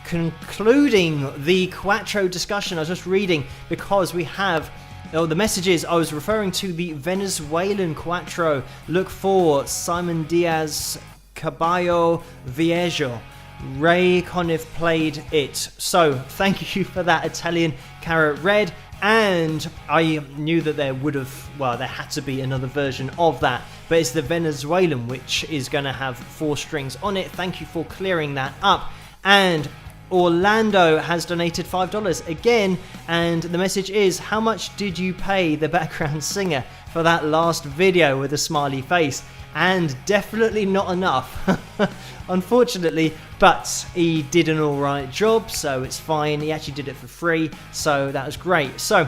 [SPEAKER 1] concluding the Quattro discussion I was just reading, because we have the messages. I was referring to the Venezuelan Quattro. Look for Simon Diaz, Caballo Viejo. Ray Conniff played it. So thank you for that, Italian Carrot Red. And I knew that there had to be another version of that, but it's the Venezuelan, which is going to have 4 strings on it. Thank you for clearing that up. And Orlando has donated $5 again, and the message is, how much did you pay the background singer for that last video with a smiley face? And definitely not enough, unfortunately, but he did an alright job, so it's fine. He actually did it for free, so that was great. So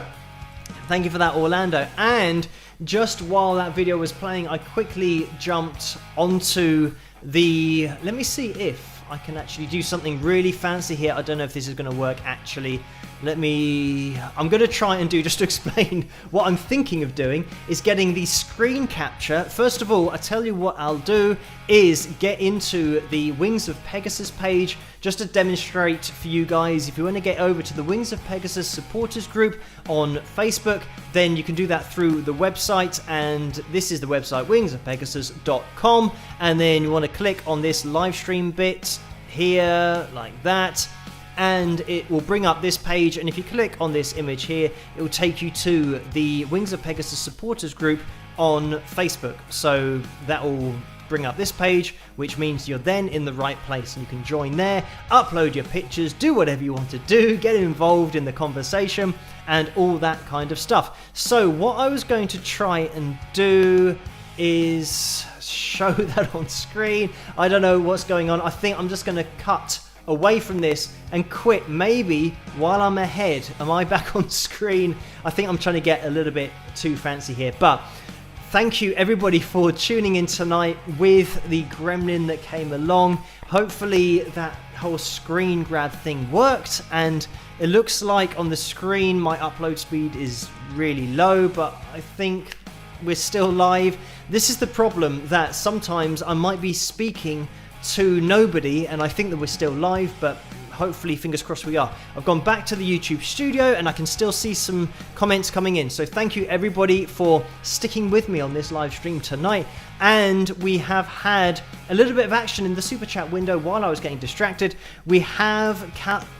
[SPEAKER 1] thank you for that, Orlando. And just while that video was playing, I quickly jumped onto the, let me see if I can actually do something really fancy here. I don't know if this is going to work actually. I'm going to try and do, just to explain what I'm thinking of doing, is getting the screen capture. First of all, I tell you what I'll do is get into the Wings of Pegasus page, just to demonstrate for you guys. If you want to get over to the Wings of Pegasus supporters group on Facebook, then you can do that through the website, and this is the website, wingsofpegasus.com, and then you want to click on this live stream bit here like that, and it will bring up this page, and if you click on this image here, it will take you to the Wings of Pegasus supporters group on Facebook. So that will bring up this page, which means you're then in the right place and you can join there, upload your pictures, do whatever you want to do, get involved in the conversation and all that kind of stuff. So what I was going to try and do is show that on screen. I don't know what's going on. I think I'm just going to cut away from this and quit maybe while I'm ahead. Am I back on screen? I think I'm trying to get a little bit too fancy here, but thank you everybody for tuning in tonight with the gremlin that came along. Hopefully that whole screen grab thing worked, and it looks like on the screen my upload speed is really low, but I think we're still live. This is the problem, that sometimes I might be speaking to nobody and I think that we're still live, but hopefully, fingers crossed, we are. I've gone back to the YouTube studio and I can still see some comments coming in. So thank you everybody for sticking with me on this live stream tonight. And we have had a little bit of action in the super chat window while I was getting distracted. We have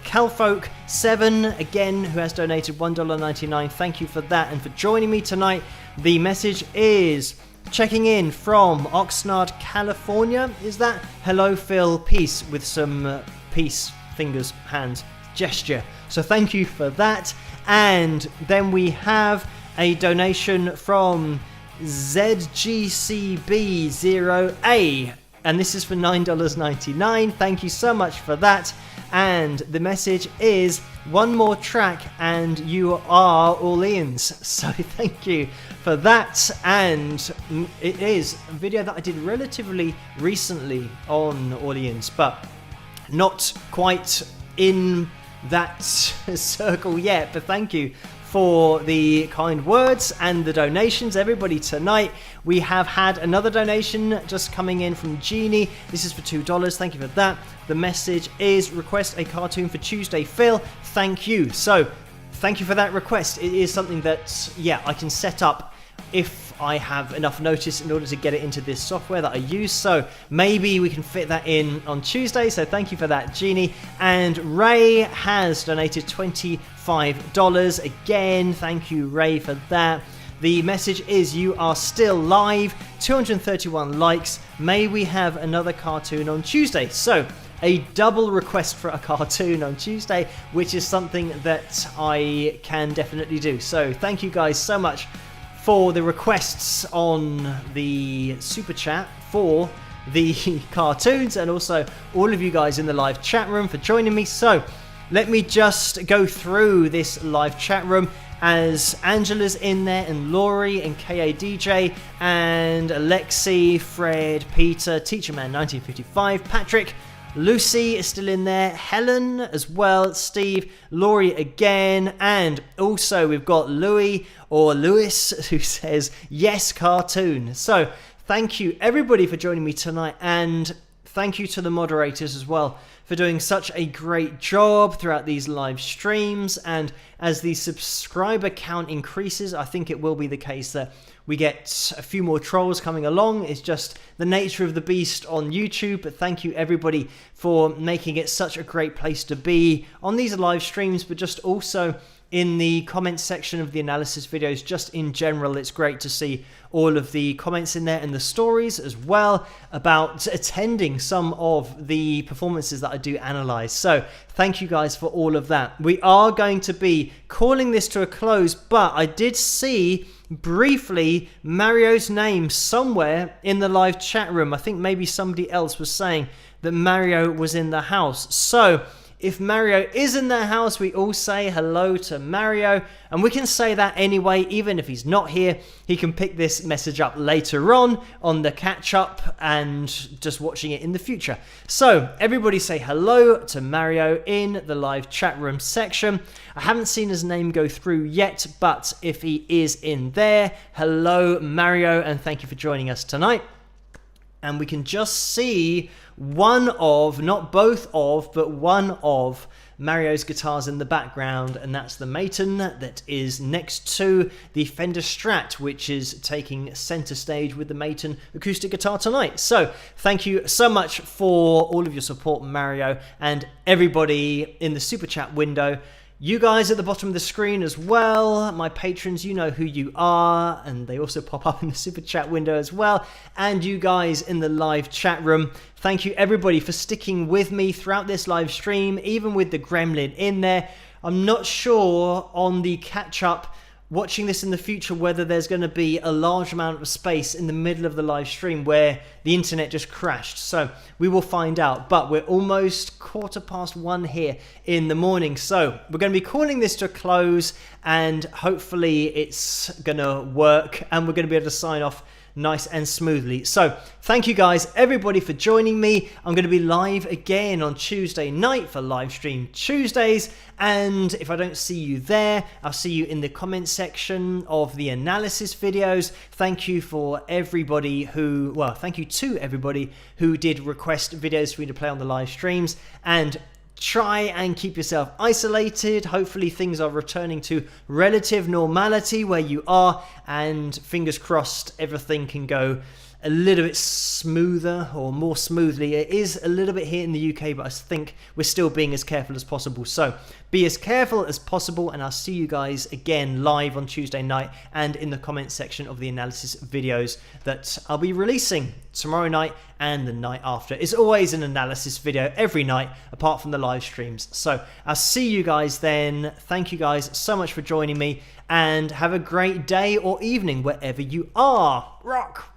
[SPEAKER 1] Calfolk7 again, who has donated $1.99. Thank you for that and for joining me tonight. The message is checking in from Oxnard, California. Is that? Hello, Phil. Peace, with some peace fingers, hands gesture. So thank you for that. And then we have a donation from ZGCB0A, and this is for $9.99. Thank you so much for that. And the message is one more track and you are Orleans. So thank you for that. And it is a video that I did relatively recently on Orleans, but not quite in that circle yet. But thank you for the kind words and the donations, everybody. Tonight we have had another donation just coming in from Jeannie. This is for $2. Thank you for that. The message is request a cartoon for Tuesday, Phil. Thank you. So thank you for that request. It is something that, yeah, I can set up if I have enough notice in order to get it into this software that I use. So maybe we can fit that in on Tuesday. So thank you for that, Jeannie. And Ray has donated $25. Again, thank you, Ray, for that. The message is you are still live. 231 likes. May we have another cartoon on Tuesday? So a double request for a cartoon on Tuesday, which is something that I can definitely do. So thank you guys so much for the requests on the super chat for the cartoons, and also all of you guys in the live chat room for joining me. So let me just go through this live chat room, as Angela's in there, and Laurie, and KADJ, and Alexi, Fred, Peter, Teacherman 1955, Patrick, Lucy is still in there, Helen as well, Steve, Laurie again, and also we've got Louis, or Lewis, who says yes, cartoon. So thank you everybody for joining me tonight, and thank you to the moderators as well for doing such a great job throughout these live streams. And as the subscriber count increases, I think it will be the case that we get a few more trolls coming along. It's just the nature of the beast on YouTube. But thank you everybody for making it such a great place to be on these live streams, but just also in the comments section of the analysis videos. Just in general, it's great to see all of the comments in there, and the stories as well about attending some of the performances that I do analyze. So thank you guys for all of that. We are going to be calling this to a close, but I did see briefly Mario's name somewhere in the live chat room. I think maybe somebody else was saying that Mario was in the house. So if Mario is in the house, we all say hello to Mario, and we can say that anyway, even if he's not here. He can pick this message up later on the catch up and just watching it in the future. So everybody say hello to Mario in the live chat room section. I haven't seen his name go through yet, but if he is in there, hello Mario, and thank you for joining us tonight. And we can just see one of, not both of, but one of Mario's guitars in the background, and that's the Maton that is next to the Fender Strat, which is taking center stage with the Maton acoustic guitar tonight. So thank you so much for all of your support, Mario, and everybody in the super chat window. You guys at the bottom of the screen as well, my patrons, you know who you are, and they also pop up in the super chat window as well. And you guys in the live chat room, thank you everybody for sticking with me throughout this live stream, even with the gremlin in there. I'm not sure on the catch-up watching this in the future whether there's going to be a large amount of space in the middle of the live stream where the internet just crashed. So we will find out, but we're almost 1:15 here in the morning. So we're going to be calling this to a close, and hopefully it's going to work and we're going to be able to sign off nice and smoothly. So thank you guys, everybody, for joining me. I'm going to be live again on Tuesday night for live stream Tuesdays, and if I don't see you there, I'll see you in the comment section of the analysis videos. Thank you for everybody who, well, thank you to everybody who did request videos for me to play on the live streams, and try and keep yourself isolated. Hopefully things are returning to relative normality where you are, and fingers crossed everything can go a little bit smoother or more smoothly. It is a little bit here in the UK, but I think we're still being as careful as possible. So be as careful as possible, and I'll see you guys again live on Tuesday night and in the comment section of the analysis videos that I'll be releasing tomorrow night and the night after. It's always an analysis video every night apart from the live streams. So I'll see you guys then. Thank you guys so much for joining me, and have a great day or evening wherever you are. Rock!